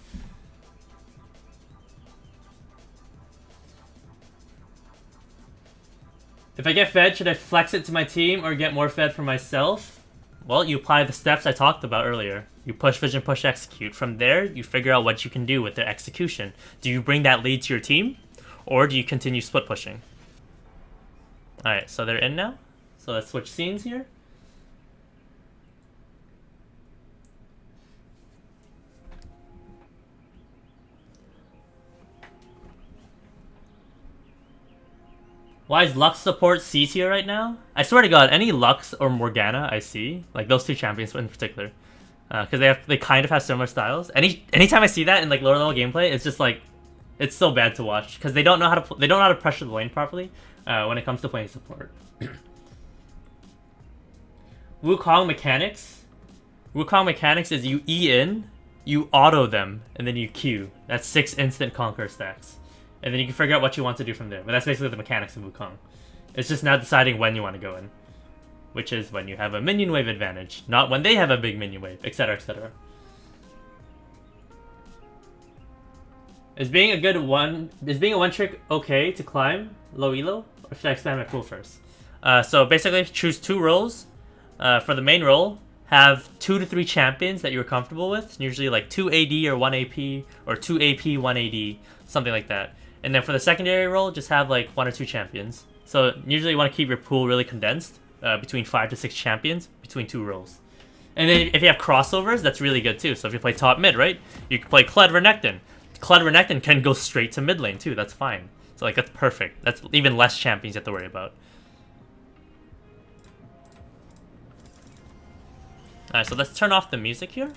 If I get fed, should I flex it to my team or get more fed for myself? Well, you apply the steps I talked about earlier. You push, vision, push, execute. From there, you figure out what you can do with the execution. Do you bring that lead to your team, or do you continue split pushing? Alright, so they're in now. So let's switch scenes here. Why is Lux support C tier right now? I swear to God, any Lux or Morgana I see, like those two champions in particular, because they kind of have similar styles. Anytime I see that in like lower level gameplay, it's just like it's so bad to watch because they don't know how to pressure the lane properly when it comes to playing support. Wukong mechanics. Wukong mechanics is you E in, you auto them, and then you Q. That's 6 instant conquer stacks. And then you can figure out what you want to do from there. But that's basically the mechanics of Wukong. It's just now deciding when you want to go in. Which is when you have a minion wave advantage, not when they have a big minion wave, etc, etc. Is being a one trick okay to climb low elo? Or should I expand my pool first? So basically choose 2 roles. For the main role, have 2 to 3 champions that you're comfortable with. Usually like 2 AD or 1 AP, or 2 AP, 1 AD, something like that. And then for the secondary role, just have like 1 or 2 champions. So usually you want to keep your pool really condensed, between 5 to 6 champions between 2 roles. And then if you have crossovers, that's really good too. So if you play top mid, right? You can play Kled Renekton. Kled Renekton can go straight to mid lane too. That's fine. So like that's perfect. That's even less champions you have to worry about. Alright, so let's turn off the music here.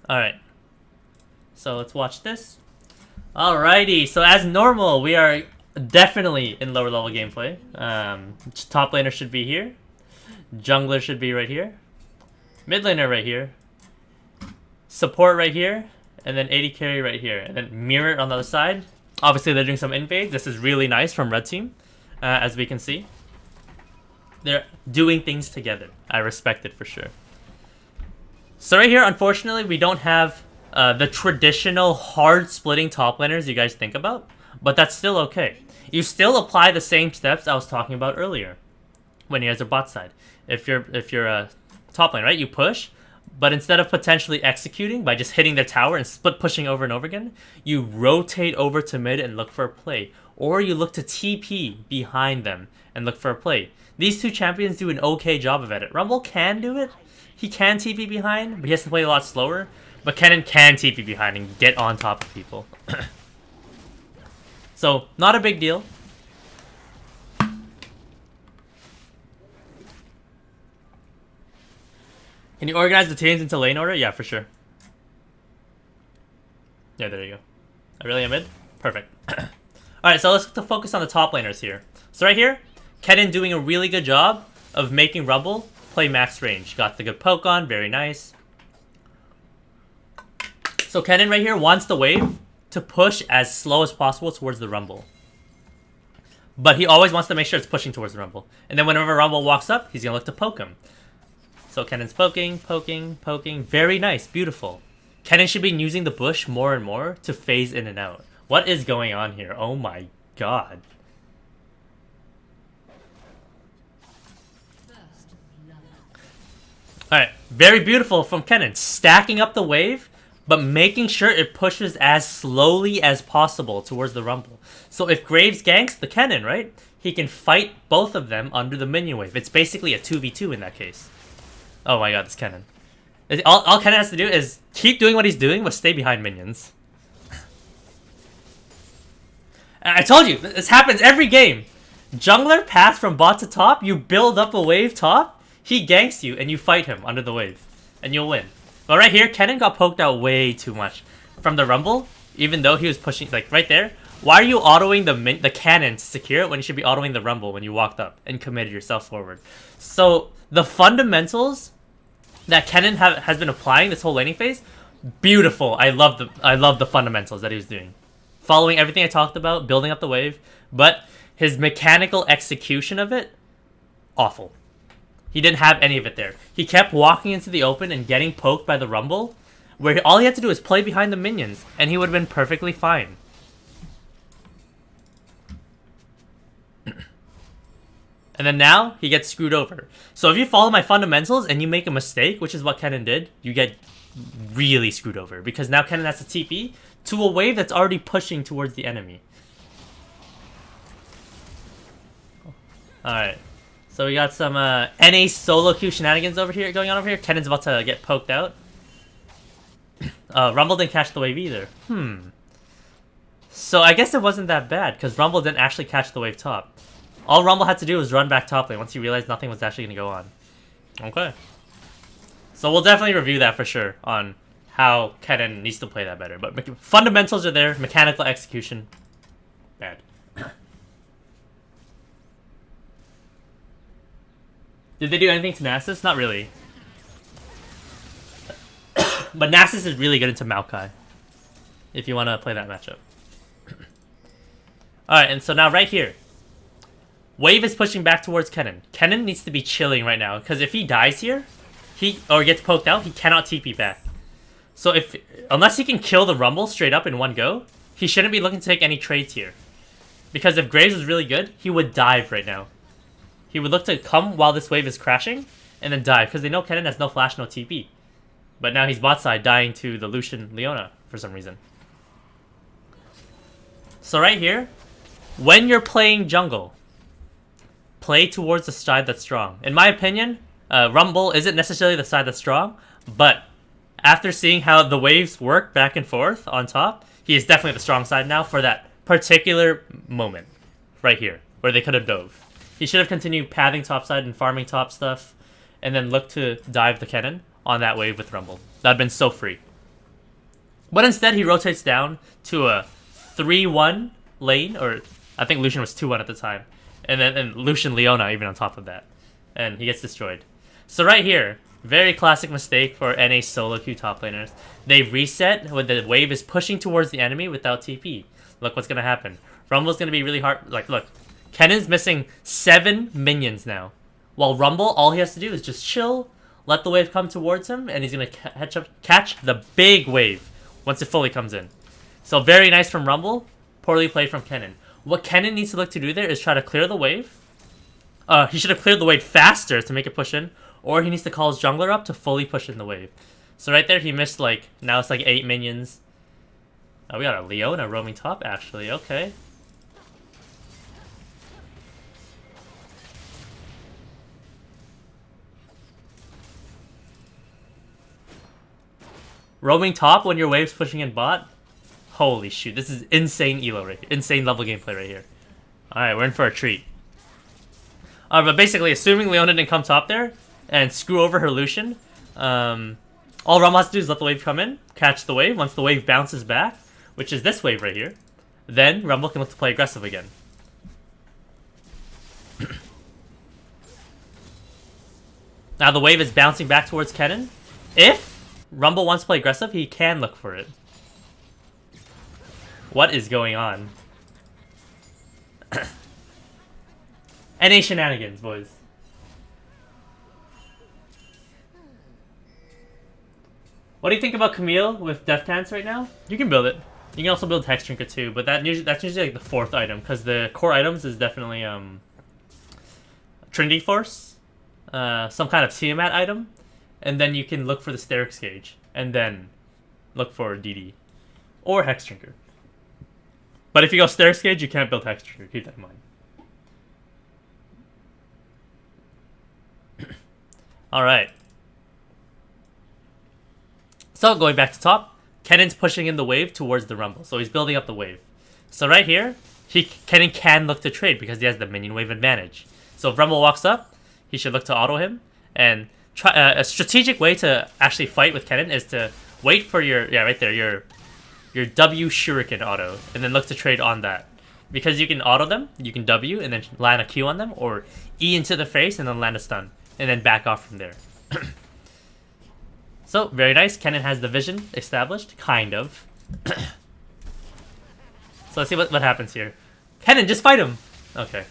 Alright. So let's watch this. Alrighty, so as normal, we are definitely in lower level gameplay. Top laner should be here. Jungler should be right here. Mid laner right here. Support right here. And then AD carry right here. And then mirror on the other side. Obviously they're doing some invade. This is really nice from red team. As we can see. They're doing things together. I respect it for sure. So right here, unfortunately, we don't have the traditional hard splitting top laners you guys think about, but that's still okay. You still apply the same steps I was talking about earlier when you guys are bot side. If you're a top lane, right, you push, but instead of potentially executing by just hitting their tower and split pushing over and over again, you rotate over to mid and look for a play, or you look to TP behind them and look for a play. These 2 champions do an okay job of it. Rumble can do it. He can TP behind, but he has to play a lot slower. But Kennen can TP behind and get on top of people. So, not a big deal. Can you organize the teams into lane order? Yeah, for sure. Yeah, there you go. I really am mid? Perfect. Alright, so let's focus on the top laners here. So right here, Kennen doing a really good job of making Rumble play max range. Got the good poke on, very nice. So Kennen right here wants the wave to push as slow as possible towards the Rumble. But he always wants to make sure it's pushing towards the Rumble. And then whenever Rumble walks up, he's going to look to poke him. So Kennen's poking, poking, poking. Very nice, beautiful. Kennen should be using the bush more and more to phase in and out. What is going on here? Oh my god. Alright, very beautiful from Kennen. Stacking up the wave, but making sure it pushes as slowly as possible towards the Rumble. So if Graves ganks the Kennen, right, he can fight both of them under the minion wave. It's basically a 2v2 in that case. Oh my god, this Kennen. All Kennen has to do is keep doing what he's doing, but stay behind minions. I told you, this happens every game. Jungler pass from bot to top, you build up a wave top, he ganks you, and you fight him under the wave. And you'll win. But right here, Kennen got poked out way too much from the Rumble, even though he was pushing, like, right there. Why are you autoing the cannon to secure it when you should be autoing the Rumble when you walked up and committed yourself forward? So, the fundamentals that Kennen has been applying this whole laning phase, beautiful. I love the fundamentals that he was doing. Following everything I talked about, building up the wave, but his mechanical execution of it, awful. He didn't have any of it there. He kept walking into the open and getting poked by the Rumble, where all he had to do was play behind the minions, and he would have been perfectly fine. And then now, he gets screwed over. So if you follow my fundamentals and you make a mistake, which is what Kennen did, you get really screwed over. Because now Kennen has to TP to a wave that's already pushing towards the enemy. Alright. So we got some NA solo queue shenanigans going on over here. Kennen's about to get poked out. Rumble didn't catch the wave either. So I guess it wasn't that bad, because Rumble didn't actually catch the wave top. All Rumble had to do was run back top lane once he realized nothing was actually going to go on. Okay. So we'll definitely review that for sure on how Kennen needs to play that better. But fundamentals are there, mechanical execution, bad. Did they do anything to Nasus? Not really. But Nasus is really good into Maokai, if you want to play that matchup. Alright, and so now right here, wave is pushing back towards Kennen. Kennen needs to be chilling right now, because if he dies here, or gets poked out, he cannot TP back. So unless he can kill the Rumble straight up in one go, he shouldn't be looking to take any trades here. Because if Graves was really good, he would dive right now. He would look to come while this wave is crashing, and then dive, because they know Kennen has no flash, no TP. But now he's bot side, dying to the Lucian Leona for some reason. So right here, when you're playing jungle, play towards the side that's strong. In my opinion, Rumble isn't necessarily the side that's strong, but after seeing how the waves work back and forth on top, he is definitely the strong side now for that particular moment right here, where they could have dove. He should have continued pathing topside and farming top stuff, and then look to dive the Kennen on that wave with Rumble. That would have been so free. But instead, he rotates down to a 3-1 lane, or I think Lucian was 2-1 at the time. And Lucian Leona even on top of that. And he gets destroyed. So right here, very classic mistake for NA solo queue top laners. They reset when the wave is pushing towards the enemy without TP. Look what's going to happen. Rumble's going to be really hard. Like, look. Kennen's missing 7 minions now. While Rumble, all he has to do is just chill, let the wave come towards him, and he's going to catch the big wave once it fully comes in. So very nice from Rumble, poorly played from Kennen. What Kennen needs to look to do there is try to clear the wave. He should have cleared the wave faster to make it push in, or he needs to call his jungler up to fully push in the wave. So right there, he missed, like, now it's like 8 minions. Oh, we got a Leona roaming top, actually. Okay. Roaming top when your wave's pushing in bot? Holy shoot, this is insane elo right here. Insane level gameplay right here. Alright, we're in for a treat. But basically, assuming Leona didn't come top there and screw over her Lucian, all Rumble has to do is let the wave come in, catch the wave. Once the wave bounces back, which is this wave right here, then Rumble can look to play aggressive again. Now the wave is bouncing back towards Kennen. If Rumble wants to play aggressive, he can look for it. What is going on? NA shenanigans, boys. What do you think about Camille with Death Dance right now? You can build it. You can also build Hex Trinket too, but that's usually like the 4th item, because the core items is definitely Trinity Force, some kind of Tiamat item, and then you can look for the Sterix Gauge, and then look for DD. Or Hex Drinker. But if you go Sterix Gauge, you can't build Hex Drinker, keep that in mind. Alright. So, going back to top, Kennen's pushing in the wave towards the Rumble, so he's building up the wave. So right here, Kennen can look to trade because he has the minion wave advantage. So if Rumble walks up, he should look to auto him. And try a strategic way to actually fight with Kennen is to wait for your W Shuriken auto, and then look to trade on that. Because you can auto them, you can W and then land a Q on them, or E into the face and then land a stun, and then back off from there. So, very nice. Kennen has the vision established, kind of. So let's see what happens here. Kennen, just fight him! Okay.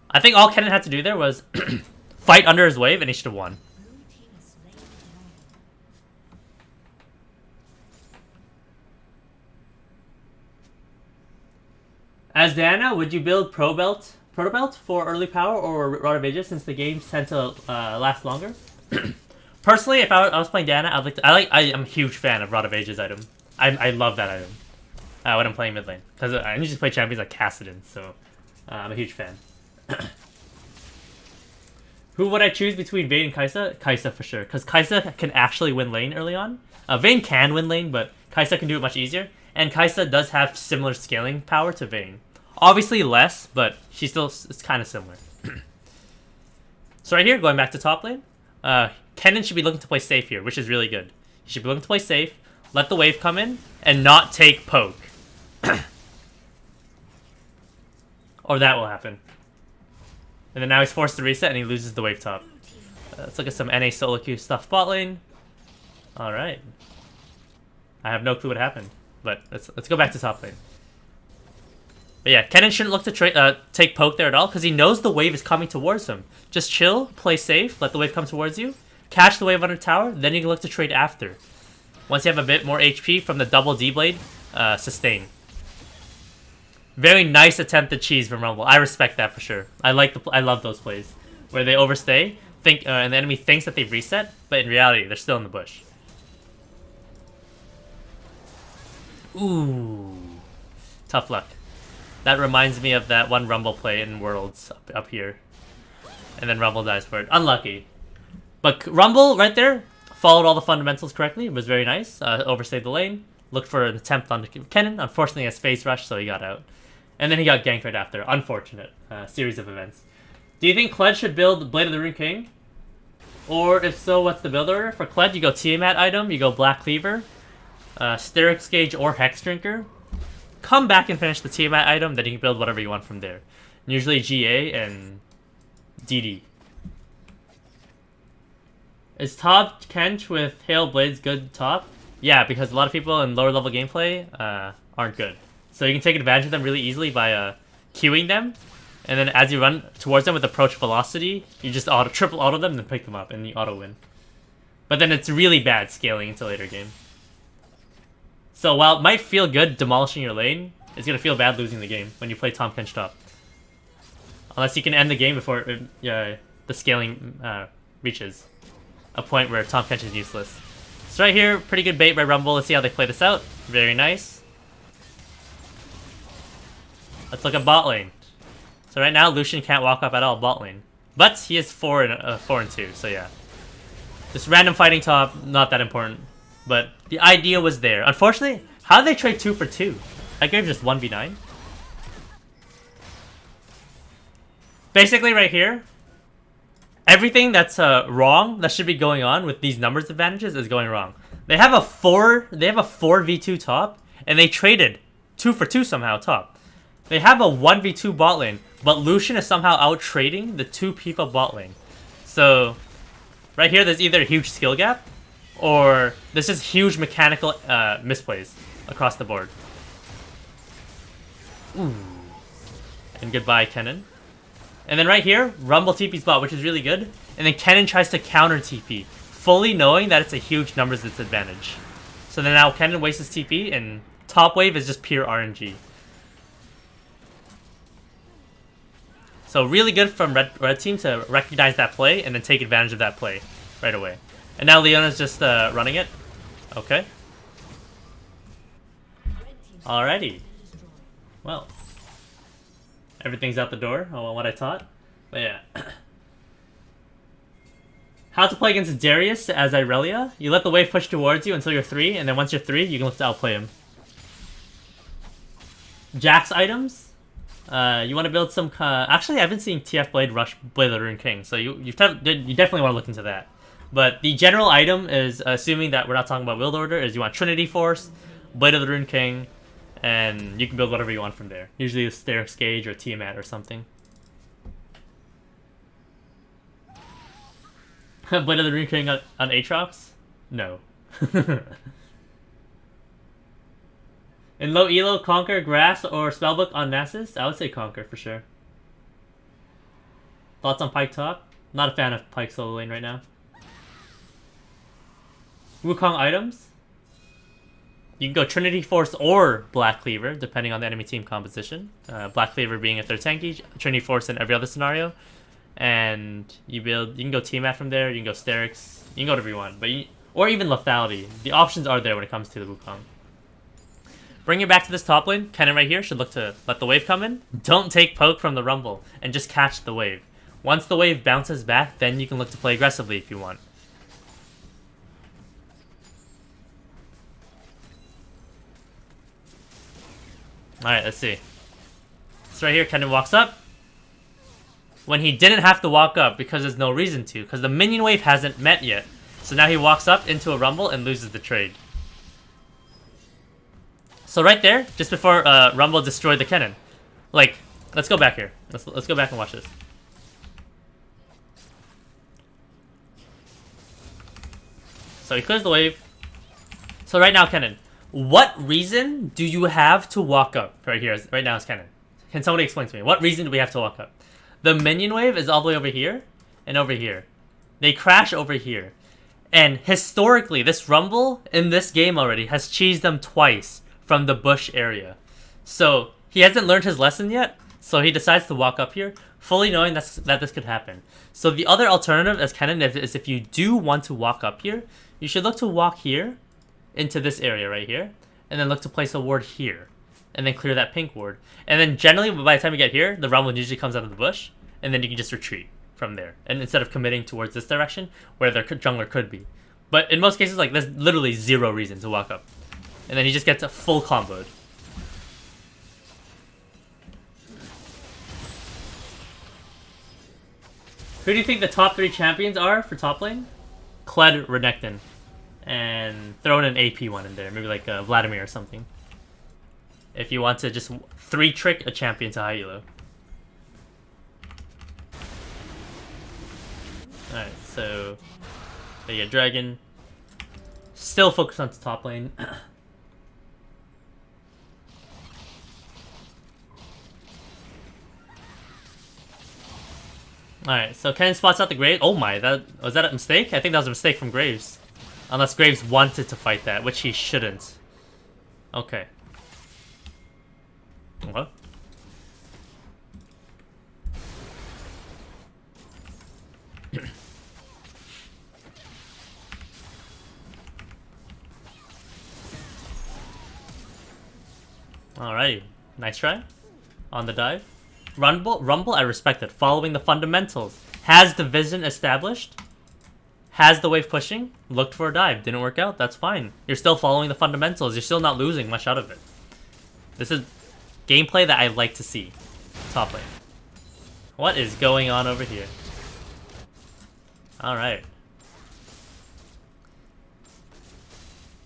I think all Kennen had to do there was fight under his wave, and he should have won. As Diana, would you build Proto Belt for early power or Rod of Ages, since the games tend to last longer? Personally, if I was playing Diana, I am a huge fan of Rod of Ages item. I love that item when I'm playing mid lane, because I usually play champions like Kassadin, so I'm a huge fan. Who would I choose between Vayne and Kai'Sa? Kai'Sa for sure, because Kai'Sa can actually win lane early on. Vayne can win lane, but Kai'Sa can do it much easier, and Kai'Sa does have similar scaling power to Vayne. Obviously less, but it's kind of similar. So right here, going back to top lane, Kennen should be looking to play safe here, which is really good. He should be looking to play safe, let the wave come in, and not take poke. Or that will happen. And then now he's forced to reset and he loses the wave top. Let's look at some NA solo queue stuff bot lane. Alright. I have no clue what happened, but let's go back to top lane. But yeah, Kennen shouldn't look to take poke there at all, because he knows the wave is coming towards him. Just chill, play safe, let the wave come towards you, catch the wave under tower, then you can look to trade after. Once you have a bit more HP from the double D-blade, sustain. Very nice attempted cheese from Rumble. I respect that for sure. I love those plays where they overstay, and the enemy thinks that they've reset, but in reality they're still in the bush. Ooh, tough luck. That reminds me of that one Rumble play in Worlds up here, and then Rumble dies for it. Unlucky, but Rumble right there followed all the fundamentals correctly. It was very nice. Overstayed the lane. Looked for an attempt on Kennen. Unfortunately, he has phase rush, so he got out. And then he got ganked right after. Unfortunate series of events. Do you think Kled should build Blade of the Rune King? Or if so, what's the build order? For Kled, you go Tiamat item, you go Black Cleaver, Sterix Gauge or Hex Drinker. Come back and finish the Tiamat item, then you can build whatever you want from there. Usually GA and DD. Is top Kench with Hail Blades good top? Yeah, because a lot of people in lower level gameplay aren't good. So you can take advantage of them really easily by queuing them, and then as you run towards them with approach velocity, you just triple auto them and then pick them up, and you auto win. But then it's really bad scaling into later game. So while it might feel good demolishing your lane, it's gonna feel bad losing the game when you play Tahm Kench top. Unless you can end the game before the scaling reaches a point where Tahm Kench is useless. So right here, pretty good bait by Rumble. Let's see how they play this out. Very nice. Let's look at bot lane. So right now, Lucian can't walk up at all bot lane, but he is 4 and 2. So yeah, this random fighting top, not that important, but the idea was there. Unfortunately, how did they trade 2 for 2? That gave just 1v9. Basically, right here, everything that's wrong that should be going on with these numbers advantages is going wrong. They have a 4v2 top, and they traded 2 for 2 somehow top. They have a 1v2 bot lane, but Lucian is somehow out trading the 2 people bot lane. So, right here, there's either a huge skill gap, or there's just huge mechanical misplays across the board. Ooh. And goodbye, Kennen. And then right here, Rumble TP's bot, which is really good. And then Kennen tries to counter TP, fully knowing that it's a huge numbers disadvantage. So then now Kennen wastes his TP, and top wave is just pure RNG. So really good from red team to recognize that play and then take advantage of that play right away. And now Leona's just running it. Okay. Alrighty. Well, everything's out the door on what I taught. But yeah. How to play against Darius as Irelia. You let the wave push towards you until you're 3, and then once you're 3, you can look to outplay him. Jax items. You want to build some... actually, I've been seeing TF Blade rush Blade of the Rune King, so you definitely want to look into that. But the general item is, assuming that we're not talking about build order, is you want Trinity Force, Blade of the Rune King, and you can build whatever you want from there. Usually a Sterix Gauge or Tiamat or something. Blade of the Rune King on Aatrox? No. In low elo, Conquer, Grass, or Spellbook on Nasus? I would say Conquer for sure. Thoughts on Pyke top? Not a fan of Pyke solo lane right now. Wukong items? You can go Trinity Force or Black Cleaver, depending on the enemy team composition. Black Cleaver being if they're tanky, Trinity Force in every other scenario. And you can go Tiamat from there, you can go Sterix, you can go whatever you want. Or even Lethality. The options are there when it comes to the Wukong. Bring it back to this top lane. Kennen right here should look to let the wave come in. Don't take poke from the Rumble, and just catch the wave. Once the wave bounces back, then you can look to play aggressively if you want. Alright, let's see. So right here, Kennen walks up. When he didn't have to walk up because there's no reason to, because the minion wave hasn't met yet. So now he walks up into a Rumble and loses the trade. So right there, just before Rumble destroyed the Kennen. Like, let's go back here. Let's go back and watch this. So he clears the wave. So right now, Kennen, what reason do you have to walk up? Right here, right now is Kennen. Can somebody explain to me? What reason do we have to walk up? The minion wave is all the way over here and over here. They crash over here. And historically, this Rumble in this game already has cheesed them twice from the bush area. So he hasn't learned his lesson yet, so he decides to walk up here, fully knowing that this could happen. So the other alternative as Kennen is if you do want to walk up here, you should look to walk here into this area right here, and then look to place a ward here, and then clear that pink ward. And then generally, by the time you get here, the Rumble usually comes out of the bush, and then you can just retreat from there. And instead of committing towards this direction, where their jungler could be. But in most cases, like, there's literally zero reason to walk up. And then he just gets a full comboed. Who do you think the top 3 champions are for top lane? Kled, Renekton. And throw in an AP one in there. Maybe like Vladimir or something. If you want to just 3-trick a champion to high elo. Alright, so... They get Dragon. Still focus on the top lane. Alright, so Kennen spots out the Graves. Oh my, was that a mistake? I think that was a mistake from Graves. Unless Graves wanted to fight that, which he shouldn't. Okay. What? Alrighty. Nice try. On the dive. Rumble, I respect it. Following the fundamentals. Has the vision established. Has the wave pushing. Looked for a dive. Didn't work out. That's fine. You're still following the fundamentals. You're still not losing much out of it. This is gameplay that I like to see. Top lane. What is going on over here? Alright.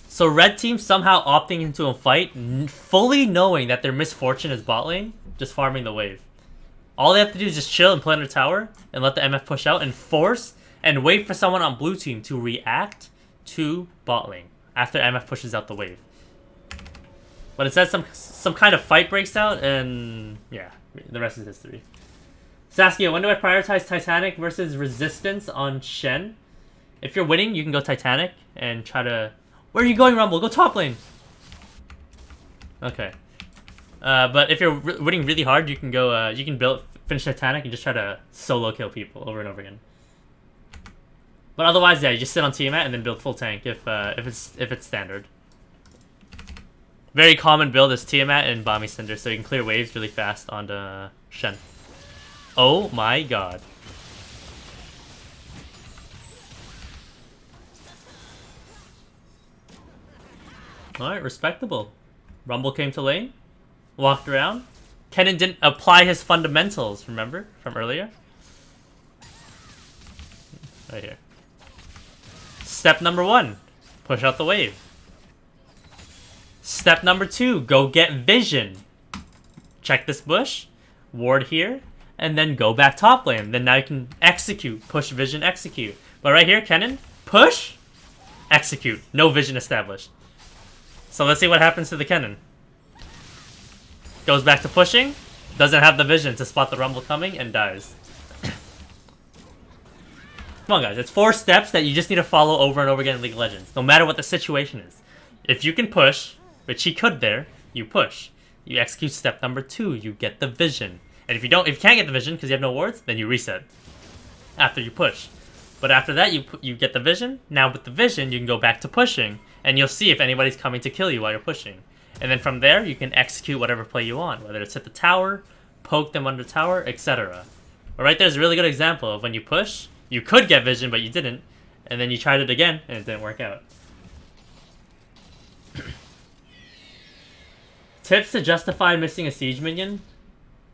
So red team somehow opting into a fight, fully knowing that their misfortune is bot lane, just farming the wave. All they have to do is just chill and play on their tower, and let the MF push out, and force, and wait for someone on blue team to react to bot lane, after MF pushes out the wave. But instead some kind of fight breaks out, and yeah, the rest is history. Saskio, when do I prioritize Titanic versus Resistance on Shen? If you're winning, you can go Titanic, and try to... Where are you going, Rumble? Go top lane! Okay. But if you're winning really hard, you can go, you can finish Titanic and just try to solo kill people over and over again. But otherwise, yeah, you just sit on Tiamat and then build full tank if it's standard. Very common build is Tiamat and Bomby Cinder, so you can clear waves really fast onto Shen. Oh my god. Alright, respectable. Rumble came to lane, walked around. Kennen didn't apply his fundamentals, remember? From earlier? Right here. Step number 1, push out the wave. Step number 2, go get vision. Check this bush, ward here, and then go back top lane. Then now you can execute, push vision, execute. But right here, Kennen, push, execute. No vision established. So let's see what happens to the Kennen. Goes back to pushing, doesn't have the vision to spot the rumble coming, and dies. Come on, guys. It's 4 steps that you just need to follow over and over again in League of Legends, no matter what the situation is. If you can push, which he could there, you push. You execute step number 2, you get the vision. And if you can't get the vision because you have no wards, then you reset after you push. But after that, you get the vision. Now with the vision, you can go back to pushing, and you'll see if anybody's coming to kill you while you're pushing. And then from there, you can execute whatever play you want, whether it's hit the tower, poke them under tower, etc. But right there's a really good example of when you push, you could get vision, but you didn't. And then you tried it again, and it didn't work out. Tips to justify missing a siege minion?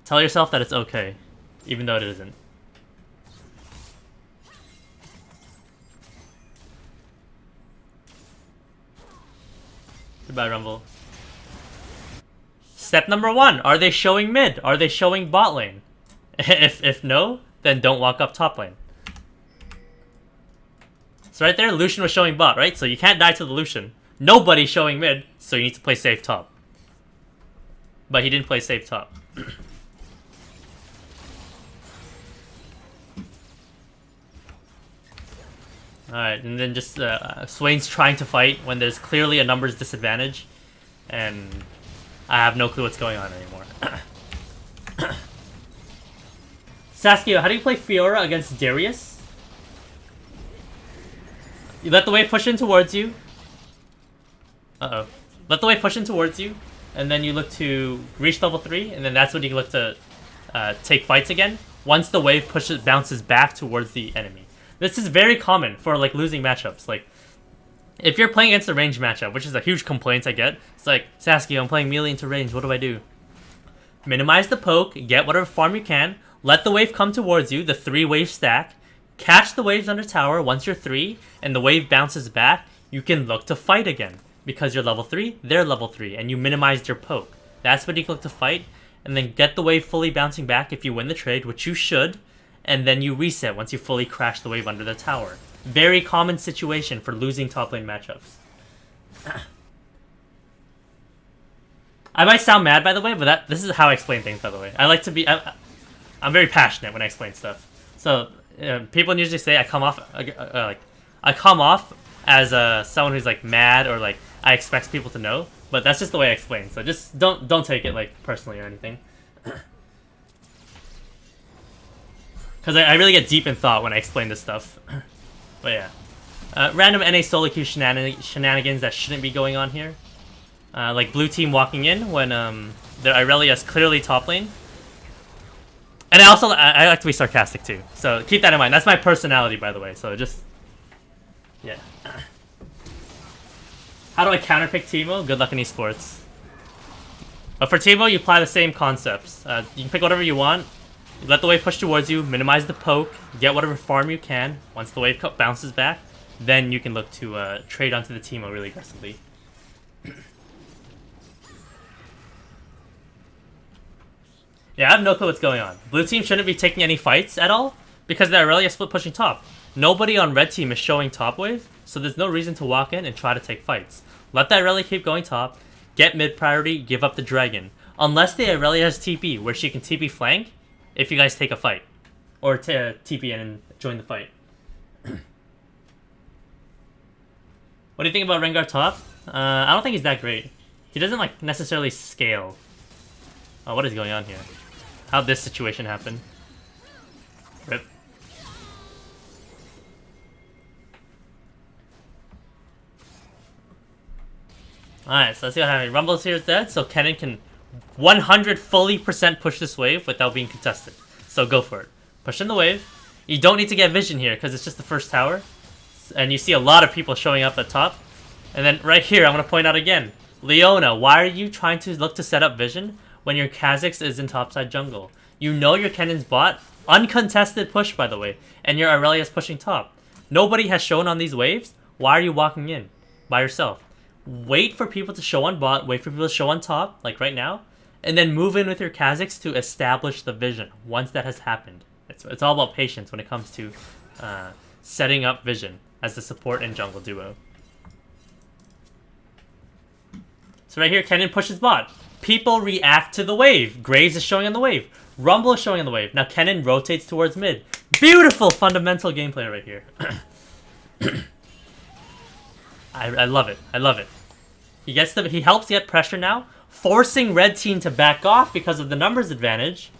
Tell yourself that it's okay, even though it isn't. Goodbye, Rumble. Step number 1, are they showing mid? Are they showing bot lane? If no, then don't walk up top lane. So right there, Lucian was showing bot, right? So you can't die to the Lucian. Nobody's showing mid, so you need to play safe top. But he didn't play safe top. Alright, and then just Swain's trying to fight when there's clearly a numbers disadvantage. And I have no clue what's going on anymore. Saskio, how do you play Fiora against Darius? You let the wave push in towards you. Uh-oh. Let the wave push in towards you, and then you look to reach level 3, and then that's when you look to take fights again, once the wave bounces back towards the enemy. This is very common for like losing matchups. Like, if you're playing against a range matchup, which is a huge complaint I get, it's like, Saskio, I'm playing melee into range, what do I do? Minimize the poke, get whatever farm you can, let the wave come towards you, the 3-wave stack, catch the waves under tower. Once you're 3, and the wave bounces back, you can look to fight again. Because you're level 3, they're level 3, and you minimized your poke. That's when you look to fight, and then get the wave fully bouncing back if you win the trade, which you should, and then you reset once you fully crash the wave under the tower. Very common situation for losing top lane matchups. I might sound mad, by the way, but this is how I explain things, by the way. I like to be... I'm very passionate when I explain stuff. So, people usually say I come off as someone who's like mad, or like I expect people to know, but that's just the way I explain. So just don't take it like personally or anything. Because I really get deep in thought when I explain this stuff. But yeah. Random NA solo queue shenanigans that shouldn't be going on here. Like blue team walking in when their Irelia's clearly top lane. And I like to be sarcastic too. So keep that in mind. That's my personality, by the way. So just... yeah. How do I counterpick Teemo? Good luck in esports. But for Teemo, you apply the same concepts. You can pick whatever you want. You let the wave push towards you, minimize the poke, get whatever farm you can. Once the wave bounces back, then you can look to trade onto the Teemo really aggressively. Yeah, I have no clue what's going on. Blue team shouldn't be taking any fights at all, because they're really split pushing top. Nobody on red team is showing top wave, so there's no reason to walk in and try to take fights. Let the Irelia keep going top, get mid priority, give up the dragon. Unless the Irelia has TP, where she can TP flank if you guys take a fight. Or TP in and join the fight. What do you think about Rengar top? I don't think he's that great. He doesn't like necessarily scale. Oh, what is going on here? How'd this situation happen? Rip. Alright, so let's see what happens. Rumble's here is dead, so Kennen can 100 fully % push this wave without being contested. So go for it. Push in the wave. You don't need to get vision here because it's just the first tower. And you see a lot of people showing up at top. And then right here, I'm going to point out again. Leona, why are you trying to look to set up vision when your Kha'Zix is in topside jungle? You know your Kennen's bot. Uncontested push, by the way. And your Aurelia's pushing top. Nobody has shown on these waves. Why are you walking in by yourself? Wait for people to show on bot. Wait for people to show on top, like right now. And then move in with your Kha'Zix to establish the vision once that has happened. It's all about patience when it comes to setting up vision as the support and jungle duo. So right here, Kennen pushes bot. People react to the wave. Graves is showing on the wave. Rumble is showing on the wave. Now Kennen rotates towards mid. Beautiful fundamental gameplay right here. I love it. I love it. He helps get pressure now, forcing red team to back off because of the numbers advantage.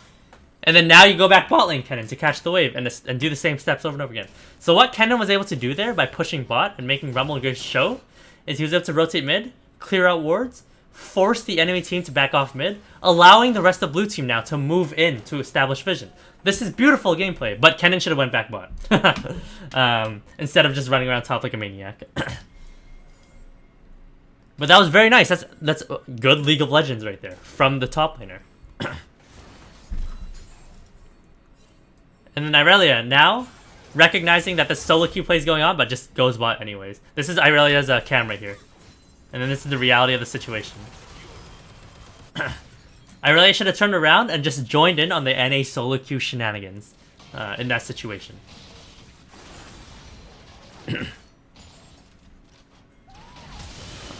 And then now you go back bot lane, Kennen, to catch the wave and do the same steps over and over again. So what Kennen was able to do there by pushing bot and making Rumble and Graves show is he was able to rotate mid, clear out wards, force the enemy team to back off mid, allowing the rest of blue team now to move in to establish vision. This is beautiful gameplay, but Kennen should have went back bot. Instead of just running around top like a maniac. But that was very nice. That's good League of Legends right there from the top laner. And then Irelia now recognizing that the solo queue play is going on, but just goes bot anyways. This is Irelia's cam right here. And then this is the reality of the situation. Irelia should have turned around and just joined in on the NA solo queue shenanigans in that situation.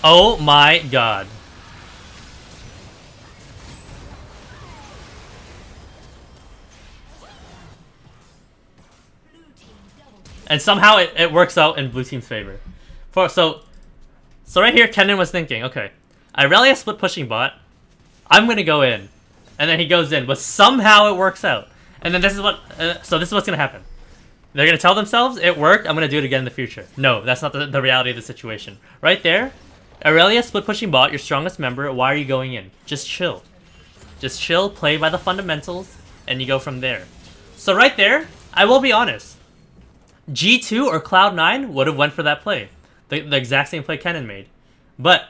Oh my god. And somehow it works out in blue team's favor. So right here, Kennen was thinking, okay, Irelia split pushing bot. I'm gonna go in, and then he goes in, but somehow it works out. And then this is what, so this is what's gonna happen. They're gonna tell themselves, it worked, I'm gonna do it again in the future. No, that's not the reality of the situation. Right there, Irelia split pushing bot, your strongest member. Why are you going in? Just chill. Just chill, play by the fundamentals, and you go from there. So right there, I will be honest. G2 or Cloud9 would have went for that play. The exact same play Kennen made. But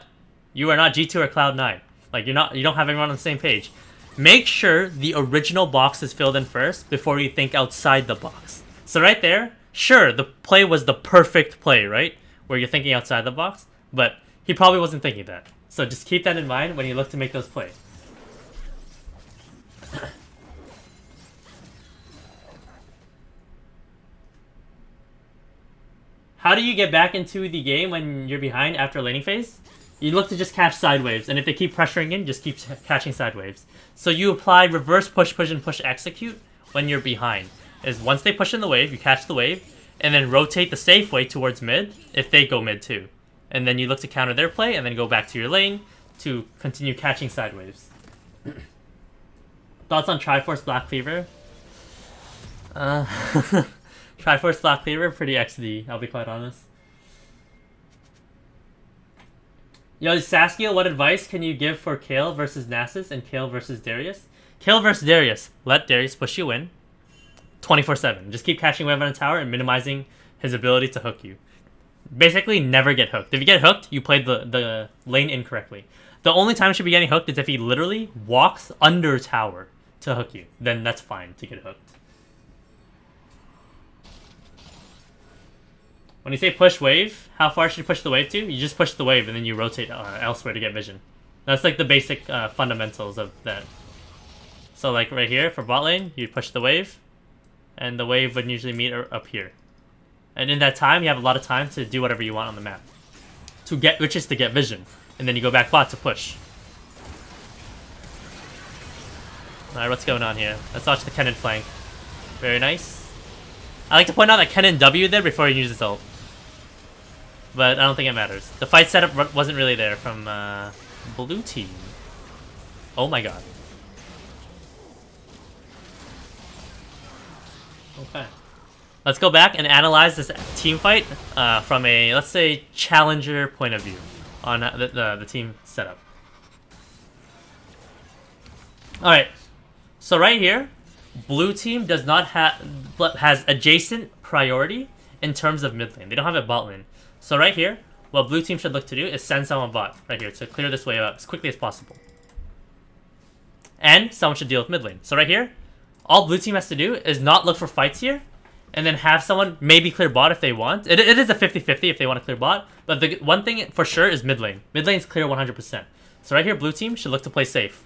you are not G2 or Cloud9. Like you don't have everyone on the same page. Make sure the original box is filled in first before you think outside the box. So right there, sure, the play was the perfect play, right? Where you're thinking outside the box, but he probably wasn't thinking that. So just keep that in mind when you look to make those plays. How do you get back into the game when you're behind after laning phase? You look to just catch side waves, and if they keep pressuring in, just keep catching side waves. So you apply reverse push, push, and push execute when you're behind. Is once they push in the wave, you catch the wave, and then rotate the safe way towards mid if they go mid too. And then you look to counter their play, and then go back to your lane to continue catching side waves. Thoughts on Triforce Black Cleaver? Triforce Black Cleaver, pretty XD, I'll be quite honest. Yo, Saskio, what advice can you give for Kayle versus Nasus and Kayle versus Darius? Kayle versus Darius. Let Darius push you in 24/7. Just keep catching wave on a tower and minimizing his ability to hook you. Basically, never get hooked. If you get hooked, you played the lane incorrectly. The only time you should be getting hooked is if he literally walks under tower to hook you. Then that's fine to get hooked. When you say push wave, how far should you push the wave to? You just push the wave and then you rotate elsewhere to get vision. That's like the basic fundamentals of that. So like right here for bot lane, you push the wave, and the wave would usually meet up here. And in that time, you have a lot of time to do whatever you want on the map, which is to get vision, and then you go back bot to push. All right, what's going on here? Let's watch the Kennen flank. Very nice. I like to point out that Kennen W there before he used his ult. But I don't think it matters. The fight setup wasn't really there from blue team. Oh my god. Okay. Let's go back and analyze this team fight from a, let's say, challenger point of view on the team setup. Alright, so right here, blue team does not has adjacent priority in terms of mid lane. They don't have a bot lane. So right here, what blue team should look to do is send someone bot right here to clear this wave out as quickly as possible. And someone should deal with mid lane. So right here, all blue team has to do is not look for fights here, and then have someone maybe clear bot if they want. It is a 50-50 if they want to clear bot, but the one thing for sure is mid lane. Mid lane's clear 100%. So right here, blue team should look to play safe.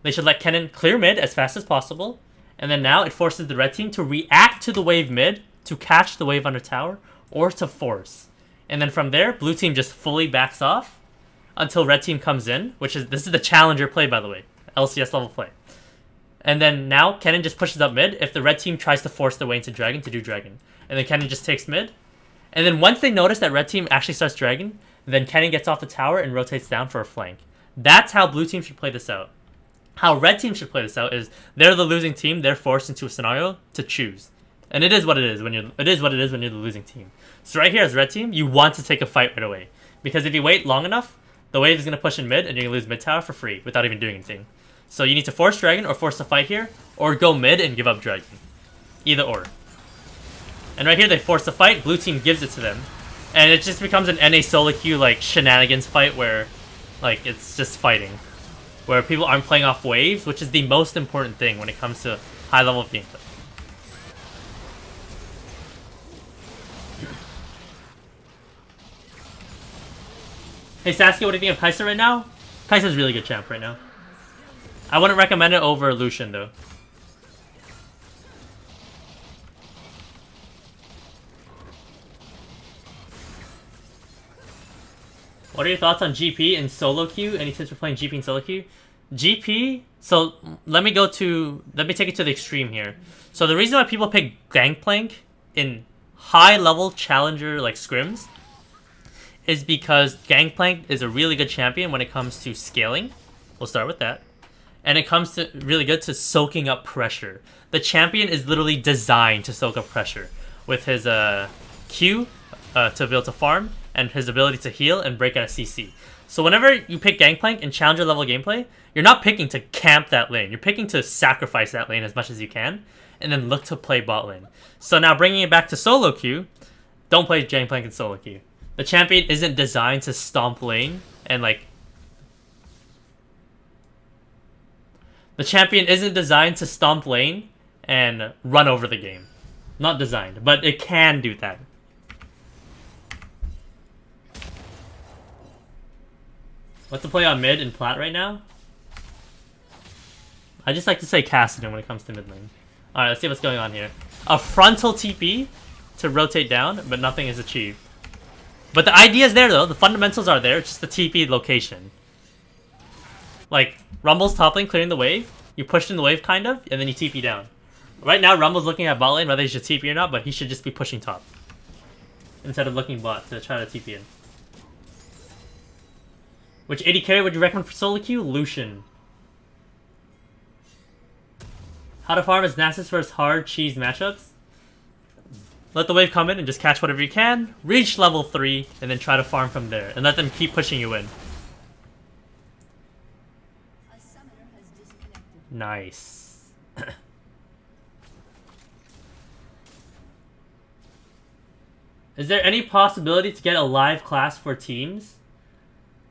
They should let Kennen clear mid as fast as possible, and then now it forces the red team to react to the wave mid to catch the wave under tower, or to force. And then from there, blue team just fully backs off until red team comes in, this is the challenger play, by the way. LCS level play. And then now Kennen just pushes up mid if the red team tries to force their way into dragon to do dragon. And then Kennen just takes mid. And then once they notice that red team actually starts dragon, then Kennen gets off the tower and rotates down for a flank. That's how blue team should play this out. How red team should play this out is they're the losing team, they're forced into a scenario to choose. And it is what it is when you're the losing team. So right here as red team, you want to take a fight right away. Because if you wait long enough, the wave is going to push in mid and you're going to lose mid tower for free without even doing anything. So you need to force dragon or force the fight here, or go mid and give up dragon. Either or. And right here they force the fight, blue team gives it to them. And it just becomes an NA solo queue like shenanigans fight where like it's just fighting. Where people aren't playing off waves, which is the most important thing when it comes to high level of gameplay. Hey Saskio, what do you think of Kai'Sa right now? Kai'Sa's really good champ right now. I wouldn't recommend it over Lucian though. What are your thoughts on GP and solo queue? Any tips for playing GP and solo queue? GP, so let me take it to the extreme here. So the reason why people pick Gangplank in high level challenger like scrims is because Gangplank is a really good champion when it comes to scaling. We'll start with that. And it comes to really good to soaking up pressure. The champion is literally designed to soak up pressure with his Q to be able to farm and his ability to heal and break out of CC. So whenever you pick Gangplank in challenger level gameplay, you're not picking to camp that lane. You're picking to sacrifice that lane as much as you can and then look to play bot lane. So now bringing it back to solo queue, don't play Gangplank in solo queue. The champion isn't designed to stomp lane and like... The champion isn't designed to stomp lane and run over the game. Not designed, but it can do that. What's the play on mid and plat right now? I just like to say Cassidy when it comes to mid lane. Alright, let's see what's going on here. A frontal TP to rotate down, but nothing is achieved. But the idea is there though, the fundamentals are there, it's just the TP location. Like, Rumble's top lane clearing the wave, you push in the wave kind of, and then you TP down. Right now, Rumble's looking at bot lane, whether he should TP or not, but he should just be pushing top. Instead of looking bot to try to TP in. Which AD carry would you recommend for solo queue? Lucian. How to farm is Nasus versus hard cheese matchups? Let the wave come in and just catch whatever you can, reach level 3, and then try to farm from there, and let them keep pushing you in. Nice. Is there any possibility to get a live class for teams?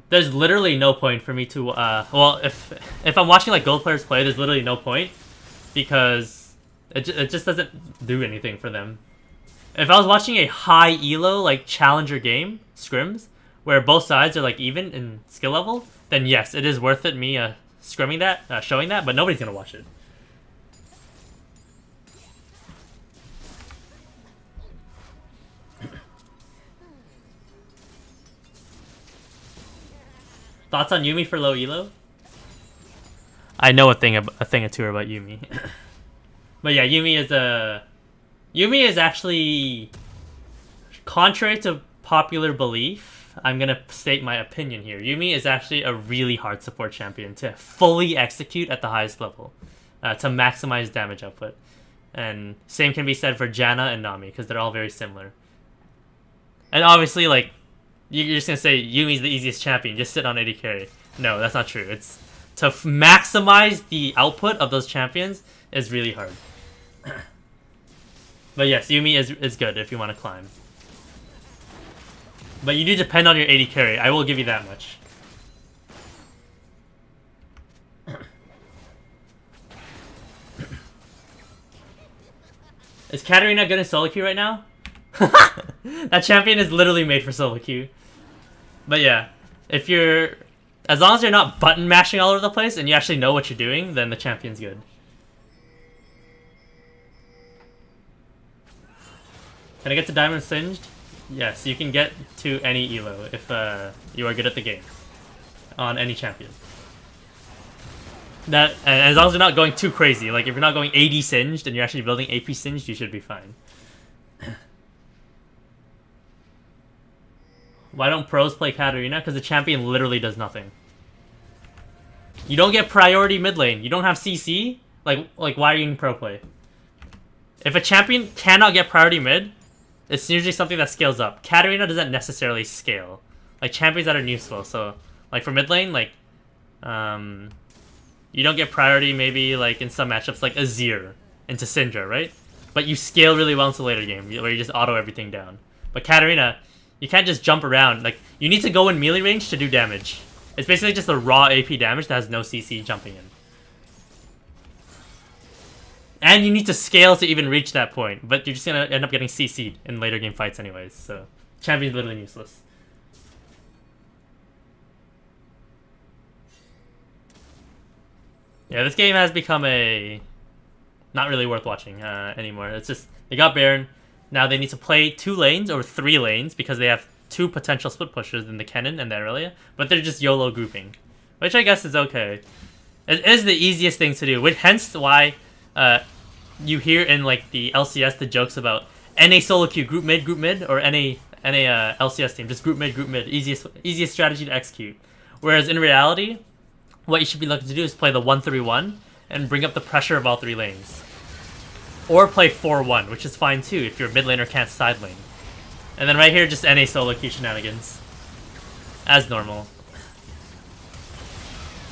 There's literally no point for me to, well, if I'm watching like gold players play, there's literally no point, because it just doesn't do anything for them. If I was watching a high elo, like challenger game, scrims, where both sides are like even in skill level, then yes, it is worth it me scrimming that, showing that, but nobody's gonna watch it. Thoughts on Yuumi for low elo? I know a thing or two about Yuumi. But yeah, Yuumi is actually, contrary to popular belief, I'm gonna state my opinion here. Yuumi is actually a really hard support champion to fully execute at the highest level, to maximize damage output. And same can be said for Janna and Nami, because they're all very similar. And obviously, like, you're just going to say Yumi's the easiest champion, just sit on AD carry. No, that's not true. It's to maximize the output of those champions is really hard. But yes, Yumi is good if you want to climb. But you do depend on your AD carry, I will give you that much. Is Katarina good in solo queue right now? That champion is literally made for solo queue. But yeah, if you're... As long as you're not button mashing all over the place and you actually know what you're doing, then the champion's good. Can I get to Diamond Singed? Yes, you can get to any elo if you are good at the game. On any champion. And as long as you're not going too crazy, like if you're not going AD Singed and you're actually building AP Singed, you should be fine. Why don't pros play Katarina? Because the champion literally does nothing. You don't get priority mid lane. You don't have CC. Like why are you in pro play? If a champion cannot get priority mid, it's usually something that scales up. Katarina doesn't necessarily scale. Like champions that are useful. So like for mid lane, like you don't get priority maybe like in some matchups like Azir into Syndra, right? But you scale really well into later game where you just auto everything down. But Katarina, you can't just jump around. Like you need to go in melee range to do damage. It's basically just a raw AP damage that has no CC jumping in. And you need to scale to even reach that point, but you're just gonna end up getting CC'd in later game fights anyways, so champion's literally useless. Yeah, this game has become not really worth watching anymore. It's just, they got Baron, now they need to play 2 lanes or 3 lanes because they have 2 potential split pushers in the Kennen and the Aurelia, but they're just YOLO grouping, which I guess is okay. It is the easiest thing to do, which hence why you hear in like the LCS the jokes about NA solo queue group mid, or NA LCS team just group mid, easiest strategy to execute. Whereas in reality, what you should be looking to do is play the 1-3-1 and bring up the pressure of all 3 lanes, or play 4-1, which is fine too if your mid laner can't side lane. And then right here, just NA solo queue shenanigans, as normal.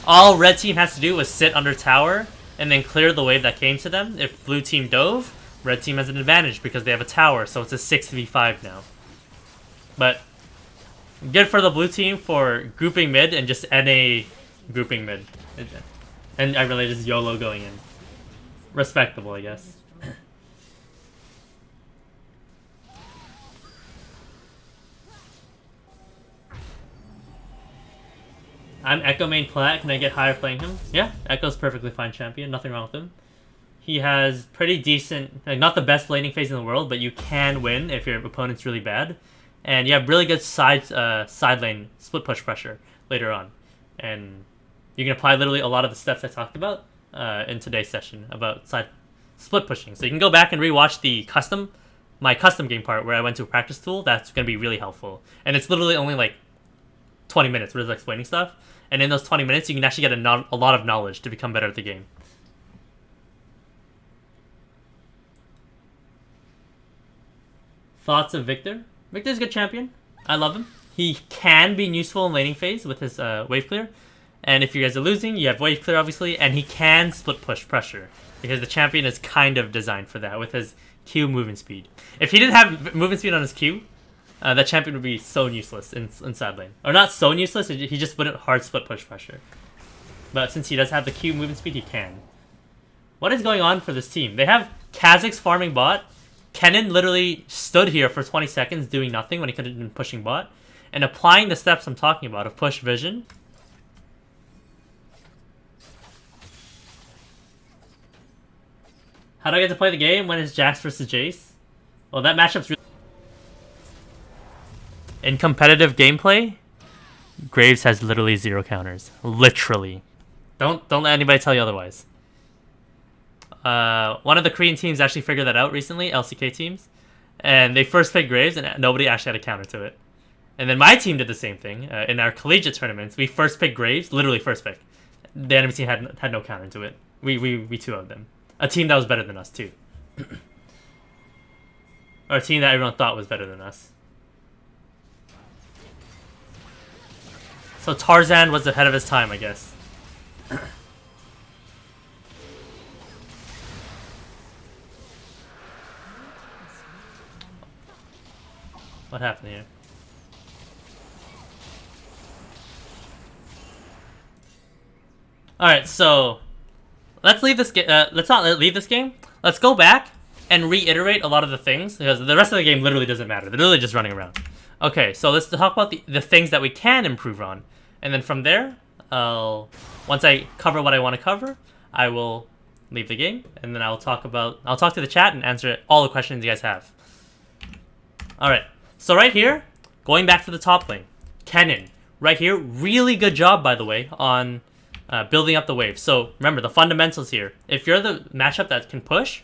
All red team has to do was sit under tower and then clear the wave that came to them. If blue team dove, red team has an advantage because they have a tower, so it's a 6v5 now. But good for the blue team for grouping mid and just NA grouping mid. And I really just YOLO going in. Respectable, I guess. I'm Echo main plat. Can I get higher playing him? Yeah, Echo's perfectly fine champion. Nothing wrong with him. He has pretty decent, like not the best laning phase in the world, but you can win if your opponent's really bad. And you have really good side lane split push pressure later on. And you can apply literally a lot of the steps I talked about in today's session about side split pushing. So you can go back and rewatch my custom game part where I went to a practice tool. That's going to be really helpful. And it's literally only like 20 minutes where it's explaining stuff. And in those 20 minutes, you can actually get a lot of knowledge to become better at the game. Thoughts of Victor? Victor's a good champion. I love him. He can be useful in laning phase with his wave clear. And if you guys are losing, you have wave clear, obviously. And he can split push pressure, because the champion is kind of designed for that with his Q movement speed. If he didn't have movement speed on his Q, that champion would be so useless in side lane. Or not so useless, he just wouldn't hard split push pressure. But since he does have the Q movement speed, he can. What is going on for this team? They have Kha'Zix farming bot. Kennen literally stood here for 20 seconds doing nothing when he could have been pushing bot. And applying the steps I'm talking about of push vision. How do I get to play the game when it's Jax versus Jace? Well, that matchup's really... In competitive gameplay, Graves has literally 0 counters. Literally. Don't let anybody tell you otherwise. One of the Korean teams actually figured that out recently, LCK teams. And they first picked Graves and nobody actually had a counter to it. And then my team did the same thing. In our collegiate tournaments, we first picked Graves, literally first pick. The enemy team had no counter to it. We 2-0'd them. A team that was better than us too. Or a team that everyone thought was better than us. So Tarzan was ahead of his time, I guess. What happened here? Alright, so let's leave this game. Let's not leave this game. Let's go back and reiterate a lot of the things, because the rest of the game literally doesn't matter. They're literally just running around. Okay, so let's talk about the things that we can improve on. And then from there, once I cover what I want to cover, I will leave the game, and then I'll talk to the chat and answer all the questions you guys have. Alright, so right here, going back to the top lane, Kennen, right here, really good job, by the way, on building up the wave. So remember, the fundamentals here. If you're the matchup that can push,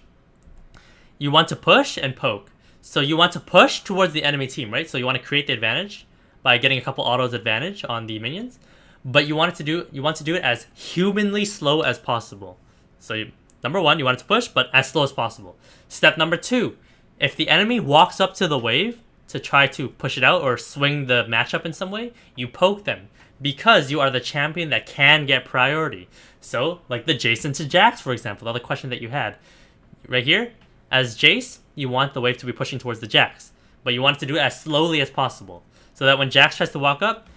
you want to push and poke. So you want to push towards the enemy team, right? So you want to create the advantage by getting a couple autos advantage on the minions, but you want to do it as humanly slow as possible. So number one, you want it to push, but as slow as possible. Step number two, if the enemy walks up to the wave to try to push it out or swing the matchup in some way, you poke them, because you are the champion that can get priority. So like the Jason to Jax, for example, the other question that you had right here, as Jace, you want the wave to be pushing towards the Jax, but you want it to do it as slowly as possible, so that when Jax tries to walk up,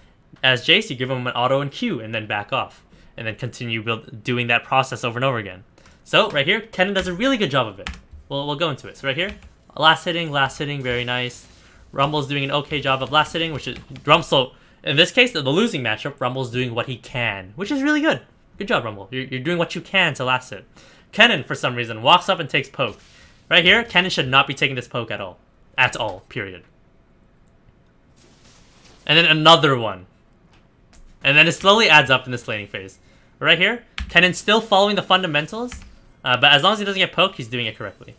as Jace, you give him an auto and Q, and then back off, and then continue doing that process over and over again. So right here, Kennen does a really good job of it. We'll go into it. So right here, last hitting, very nice. Rumble's doing an okay job of last hitting, which is so in this case, the losing matchup, Rumble's doing what he can, which is really good. Good job, Rumble. You're doing what you can to last hit. Kennen, for some reason, walks up and takes poke. Right here, Kennen should not be taking this poke at all. At all, period. And then another one. And then it slowly adds up in this laning phase. Right here, Kennen's still following the fundamentals, but as long as he doesn't get poked, he's doing it correctly.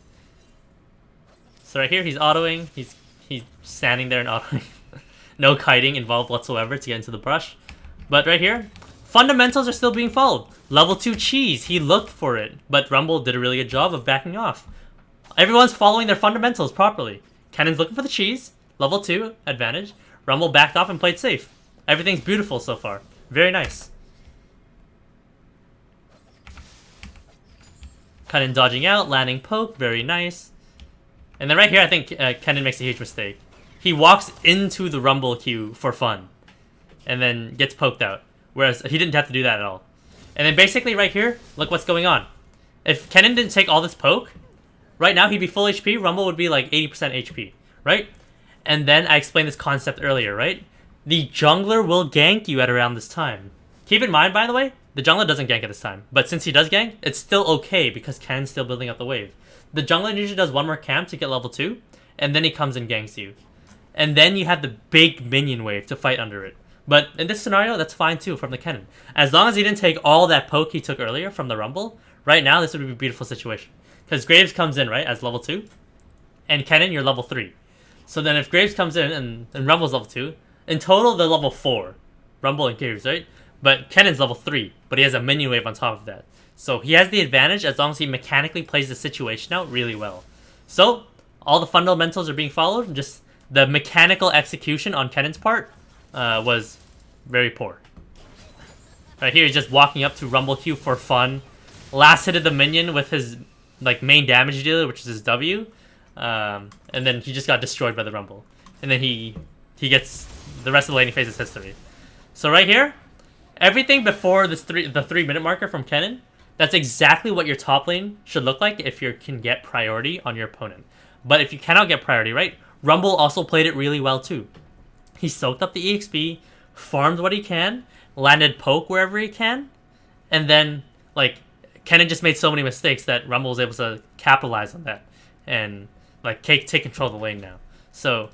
So right here, he's autoing. He's standing there and autoing. No kiting involved whatsoever to get into the brush. But right here, fundamentals are still being followed. Level 2 cheese, he looked for it, but Rumble did a really good job of backing off. Everyone's following their fundamentals properly. Kennen's looking for the cheese. Level 2 advantage. Rumble backed off and played safe. Everything's beautiful so far. Very nice. Kennen dodging out, landing poke. Very nice. And then right here, I think Kennen makes a huge mistake. He walks into the Rumble queue for fun, and then gets poked out. Whereas he didn't have to do that at all. And then basically right here, look what's going on. If Kennen didn't take all this poke, right now he'd be full HP, Rumble would be like 80% HP, right? And then I explained this concept earlier, right? The jungler will gank you at around this time. Keep in mind, by the way, the jungler doesn't gank at this time. But since he does gank, it's still okay because Kennen's still building up the wave. The jungler usually does one more camp to get level 2, and then he comes and ganks you. And then you have the big minion wave to fight under it. But in this scenario, that's fine too from the Kennen. As long as he didn't take all that poke he took earlier from the Rumble, right now this would be a beautiful situation. Because Graves comes in, right, as level 2, and Kennen, you're level 3. So then if Graves comes in and Rumble's level 2, in total they're level 4. Rumble and Graves, right? But Kennen's level 3, but he has a minion wave on top of that. So he has the advantage as long as he mechanically plays the situation out really well. So, all the fundamentals are being followed, just the mechanical execution on Kennen's part was very poor. Right here, he's just walking up to Rumble Q for fun. Last hitted the minion with his main damage dealer, which is his W. And then he just got destroyed by the Rumble. And then he gets the rest of the laning phase is history. So right here, everything before the 3-minute marker from Kennen, that's exactly what your top lane should look like if you can get priority on your opponent. But if you cannot get priority, right, Rumble also played it really well too. He soaked up the EXP, farmed what he can, landed poke wherever he can, and then, Kennen just made so many mistakes that Rumble was able to capitalize on that and, take control of the lane now. So,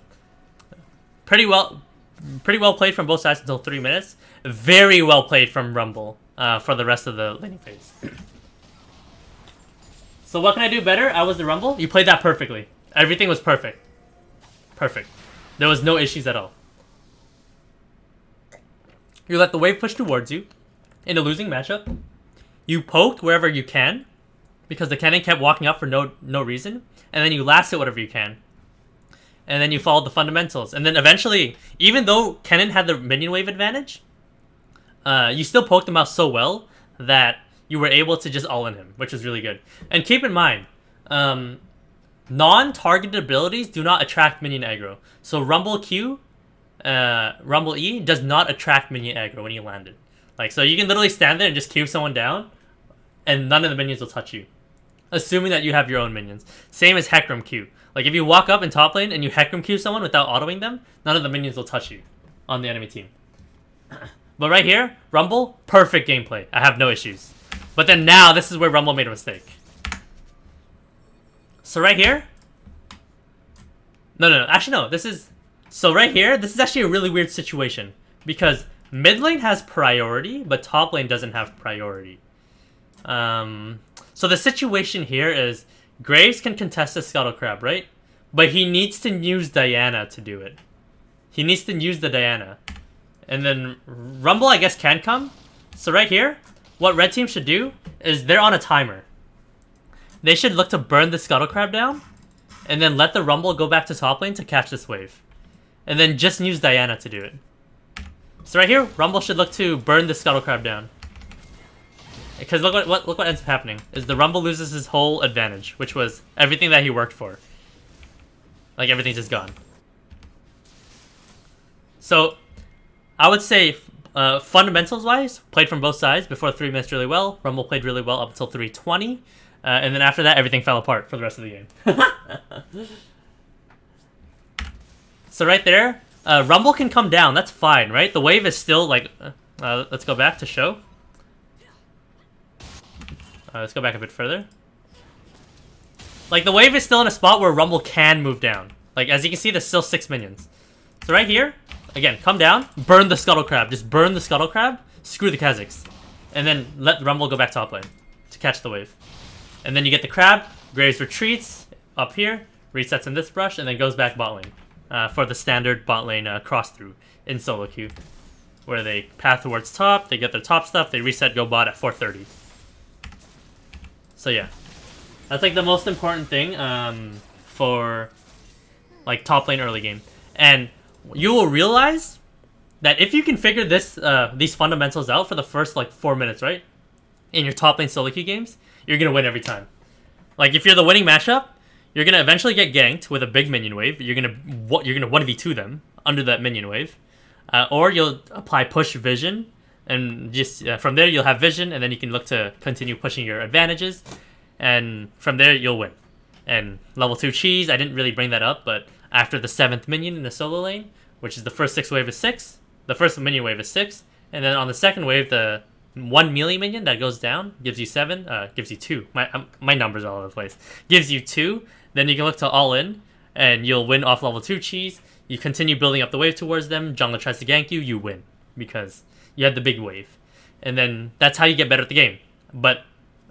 pretty well played from both sides until 3 minutes. Very well played from Rumble for the rest of the laning phase. So what can I do better? I was the Rumble. You played that perfectly. Everything was perfect. Perfect. There was no issues at all. You let the wave push towards you in a losing matchup. You poked wherever you can, because the cannon kept walking up for no reason, and then you last hit whatever you can. And then you followed the fundamentals. And then eventually, even though Kennen had the minion wave advantage, you still poked him out so well that you were able to just all-in him, which was really good. And keep in mind, non-targeted abilities do not attract minion aggro. So Rumble Q, Rumble E does not attract minion aggro when you land it. Like, so you can literally stand there and just Q someone down, and none of the minions will touch you. Assuming that you have your own minions. Same as Hecarim Q. Like, if you walk up in top lane and you Hecarim Q someone without autoing them, none of the minions will touch you on the enemy team. But right here, Rumble, perfect gameplay. I have no issues. But then now, this is where Rumble made a mistake. So right here... No. Actually, no. This is... So right here, this is actually a really weird situation. Because mid lane has priority, but top lane doesn't have priority. So the situation here is... Graves can contest the Scuttle Crab, right? But he needs to use Diana to do it. He needs to use the Diana. And then Rumble, I guess, can come. So right here, what red team should do is they're on a timer. They should look to burn the Scuttle Crab down, and then let the Rumble go back to top lane to catch this wave. And then just use Diana to do it. So right here, Rumble should look to burn the Scuttle Crab down. Because look what ends up happening is the Rumble loses his whole advantage, which was everything that he worked for. Like, everything's just gone. So I would say fundamentals wise, played from both sides. Before 3 minutes really well. Rumble played really well up until 3:20, and then after that everything fell apart for the rest of the game. So right there, Rumble can come down. That's fine, right? The wave is still like. Let's go back to show. Let's go back a bit further. Like, the wave is still in a spot where Rumble can move down. Like, as you can see, there's still 6 minions. So right here, again, come down, burn the Scuttle Crab. Just burn the Scuttle Crab, screw the Kha'Zix. And then let Rumble go back top lane to catch the wave. And then you get the Crab, Graves retreats up here, resets in this brush, and then goes back bot lane for the standard bot lane cross-through in solo queue. Where they path towards top, they get their top stuff, they reset, go bot at 4:30. So yeah, that's like the most important thing for like top lane early game. And you will realize that if you can figure this these fundamentals out for the first like 4 minutes, right, in your top lane solo queue games, you're gonna win every time. Like, if you're the winning matchup, you're gonna eventually get ganked with a big minion wave. You're gonna 1v2 them under that minion wave, or you'll apply push vision. And just from there, you'll have vision, and then you can look to continue pushing your advantages. And from there, you'll win. And level 2 cheese, I didn't really bring that up, but after the 7th minion in the solo lane, which is the first 6 wave is 6, the first minion wave is 6, and then on the second wave, the 1 melee minion that goes down gives you 7, gives you 2. My numbers are all over the place. Gives you 2, then you can look to all in, and you'll win off level 2 cheese. You continue building up the wave towards them, jungler tries to gank you, you win. Because you had the big wave. And then that's how you get better at the game. But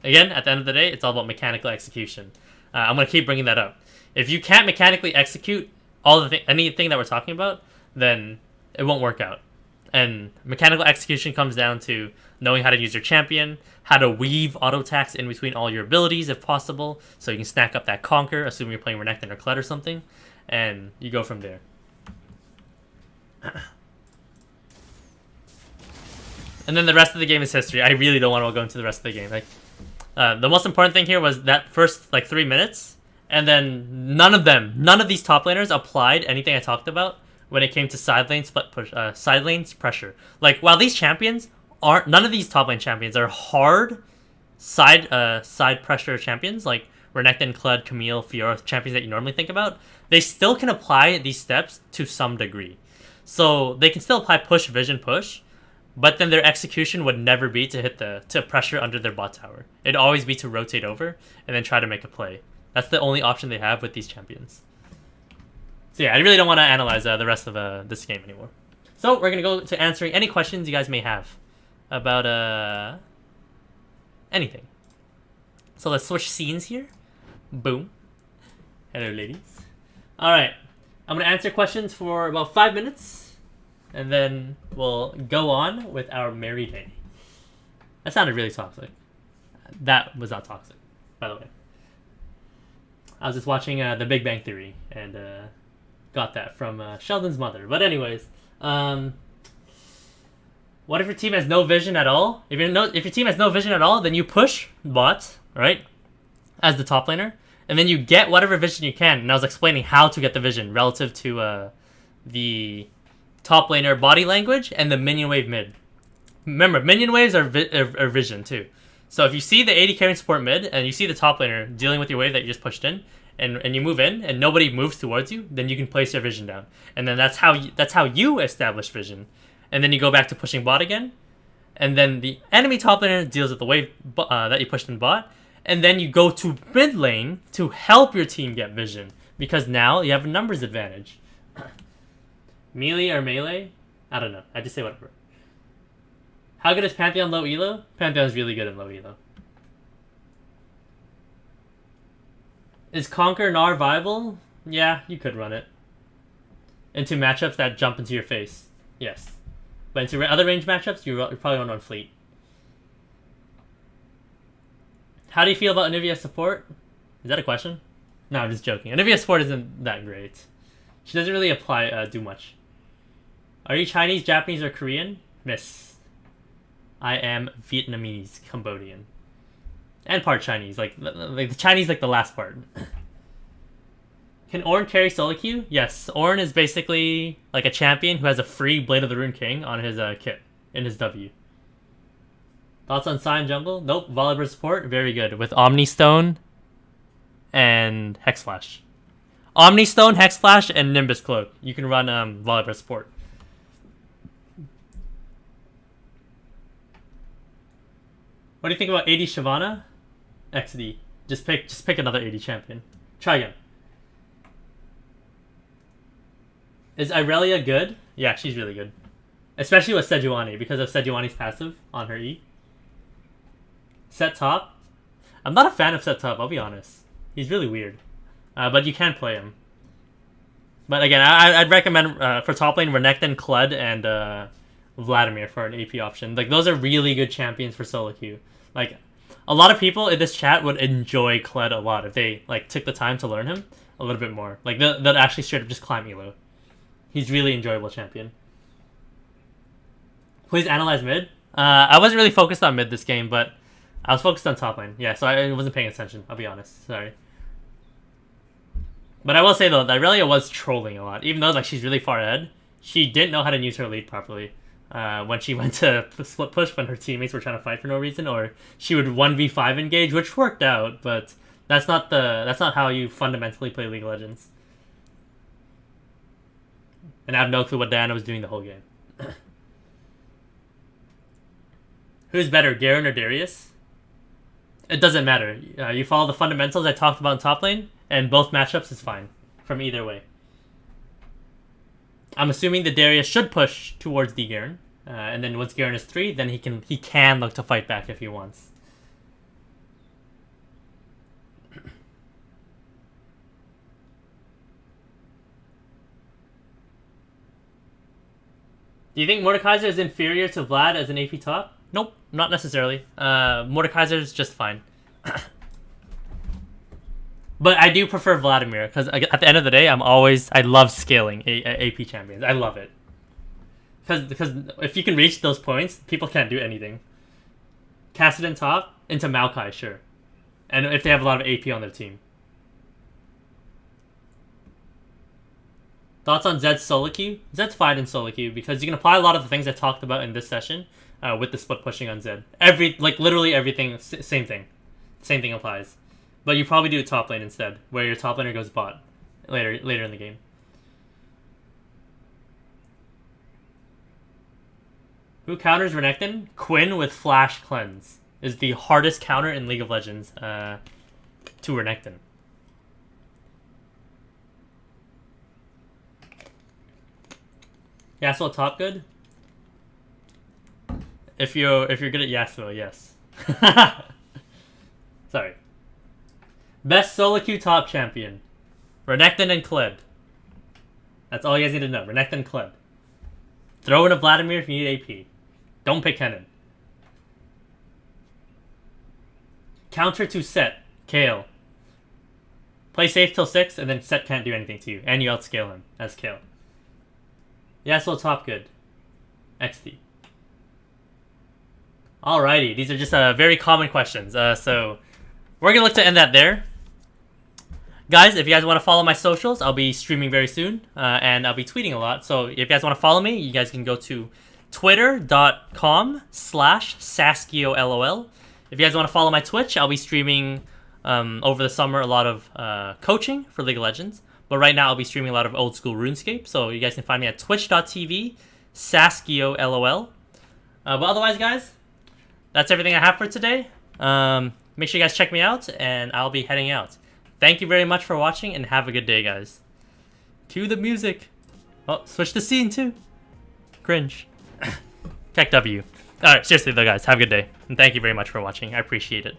again, at the end of the day, it's all about mechanical execution. I'm going to keep bringing that up. If you can't mechanically execute anything that we're talking about, then it won't work out. And mechanical execution comes down to knowing how to use your champion, how to weave auto attacks in between all your abilities if possible, so you can stack up that Conquer, assuming you're playing Renekton or Kled or something, and you go from there. And then the rest of the game is history. I really don't want to go into the rest of the game. Like, the most important thing here was that first like 3 minutes, and then none of these top laners applied anything I talked about when it came to side lane split push, side lanes pressure. Like, while these champions aren't, none of these top lane champions are hard side pressure champions like Renekton, Kled, Camille, Fiora, champions that you normally think about. They still can apply these steps to some degree, so they can still apply push, vision, push. But then their execution would never be to hit to pressure under their bot tower. It'd always be to rotate over and then try to make a play. That's the only option they have with these champions. So yeah, I really don't want to analyze the rest of this game anymore. So we're going to go to answering any questions you guys may have about anything. So let's switch scenes here. Boom. Hello, ladies. All right. I'm going to answer questions for about 5 minutes. And then we'll go on with our merry day. That sounded really toxic. That was not toxic. by the way. I was just watching The Big Bang Theory and got that from Sheldon's mother. But anyways, what if your team has no vision at all? If your team has no vision at all, then you push bot, right, as the top laner, and then you get whatever vision you can. And I was explaining how to get the vision relative to the top laner body language and the minion wave mid. Remember, minion waves are vision too. So if you see the AD carrying support mid and you see the top laner dealing with your wave that you just pushed in, and you move in and nobody moves towards you, then you can place your vision down, and then that's how you establish vision, and then you go back to pushing bot again, and then the enemy top laner deals with the wave that you pushed in bot, and then you go to mid lane to help your team get vision because now you have a numbers advantage. Melee or melee? I don't know. I just say whatever. How good is Pantheon low elo? Pantheon's really good in low elo. Is Conquer Gnar viable? Yeah, you could run it. Into matchups that jump into your face. Yes. But into other range matchups, you probably won't run Fleet. How do you feel about Anivia support? Is that a question? No, I'm just joking. Anivia support isn't that great. She doesn't really do much. Are you Chinese, Japanese, or Korean? Miss. I am Vietnamese, Cambodian. And part Chinese, like the Chinese, like the last part. Can Ornn carry solo queue? Yes, Ornn is basically like a champion who has a free Blade of the Rune King on his kit in his W. Thoughts on Sign Jungle? Nope. Volibear support, very good with Omni Stone and Hex Flash. Omni Stone, Hex Flash, and Nimbus Cloak. You can run Volibear support. What do you think about AD Shyvana? XD. Just pick another AD champion. Try again. Is Irelia good? Yeah, she's really good. Especially with Sejuani, because of Sejuani's passive on her E. Set top? I'm not a fan of Set top, I'll be honest. He's really weird. But you can play him. But again, I'd recommend for top lane Renekton, Kled, and Vladimir for an AP option. Like, those are really good champions for solo queue. Like, a lot of people in this chat would enjoy Kled a lot if they like took the time to learn him a little bit more. Like, they'll actually straight up just climb elo. He's really enjoyable champion. Please analyze mid. I wasn't really focused on mid this game, but I was focused on top lane. Yeah, so I wasn't paying attention. I'll be honest. Sorry. But I will say though, that Irelia was trolling a lot. Even though like she's really far ahead, she didn't know how to use her lead properly. When she went to split push when her teammates were trying to fight for no reason, or she would 1v5 engage, which worked out, but that's not how you fundamentally play League of Legends. And I have no clue what Diana was doing the whole game. Who's better, Garen or Darius? It doesn't matter. You follow the fundamentals I talked about in top lane, and both matchups is fine from either way. I'm assuming that Darius should push towards the Garen, and then once Garen is 3, then he can look to fight back if he wants. Do you think Mordekaiser is inferior to Vlad as an AP top? Nope, not necessarily. Mordekaiser is just fine. But I do prefer Vladimir, because at the end of the day, I love scaling AP champions. I love it. Because if you can reach those points, people can't do anything. Kassadin top, into Maokai, sure. And if they have a lot of AP on their team. Thoughts on Zed's solo queue? Zed's fine in solo queue, because you can apply a lot of the things I talked about in this session with the split pushing on Zed. Literally everything, same thing. Same thing applies. But you probably do a top lane instead, where your top laner goes bot later in the game. Who counters Renekton? Quinn with Flash Cleanse is the hardest counter in League of Legends to Renekton. Yasuo top good? If you're good at Yasuo, yes. Sorry. Best solo queue top champion. Renekton and Kled. That's all you guys need to know. Renekton and Kled. Throw in a Vladimir if you need AP. Don't pick Kennen. Counter to Set. Kale. Play safe till 6, and then Set can't do anything to you. And you outscale him as Kale. Yasuo top good. XD. Alrighty, these are just very common questions. So we're going to look to end that there. Guys, if you guys want to follow my socials, I'll be streaming very soon. And I'll be tweeting a lot. So if you guys want to follow me, you guys can go to twitter.com/SaskioLOL. If you guys want to follow my Twitch, I'll be streaming over the summer a lot of coaching for League of Legends. But right now I'll be streaming a lot of old school RuneScape. So you guys can find me at twitch.tv/SaskioLOL. But otherwise, guys, that's everything I have for today. Make sure you guys check me out, and I'll be heading out. Thank you very much for watching, and have a good day, guys. Cue the music. Oh, switch the scene, too. Cringe. Tech W. Alright, seriously, though, guys, have a good day. And thank you very much for watching. I appreciate it.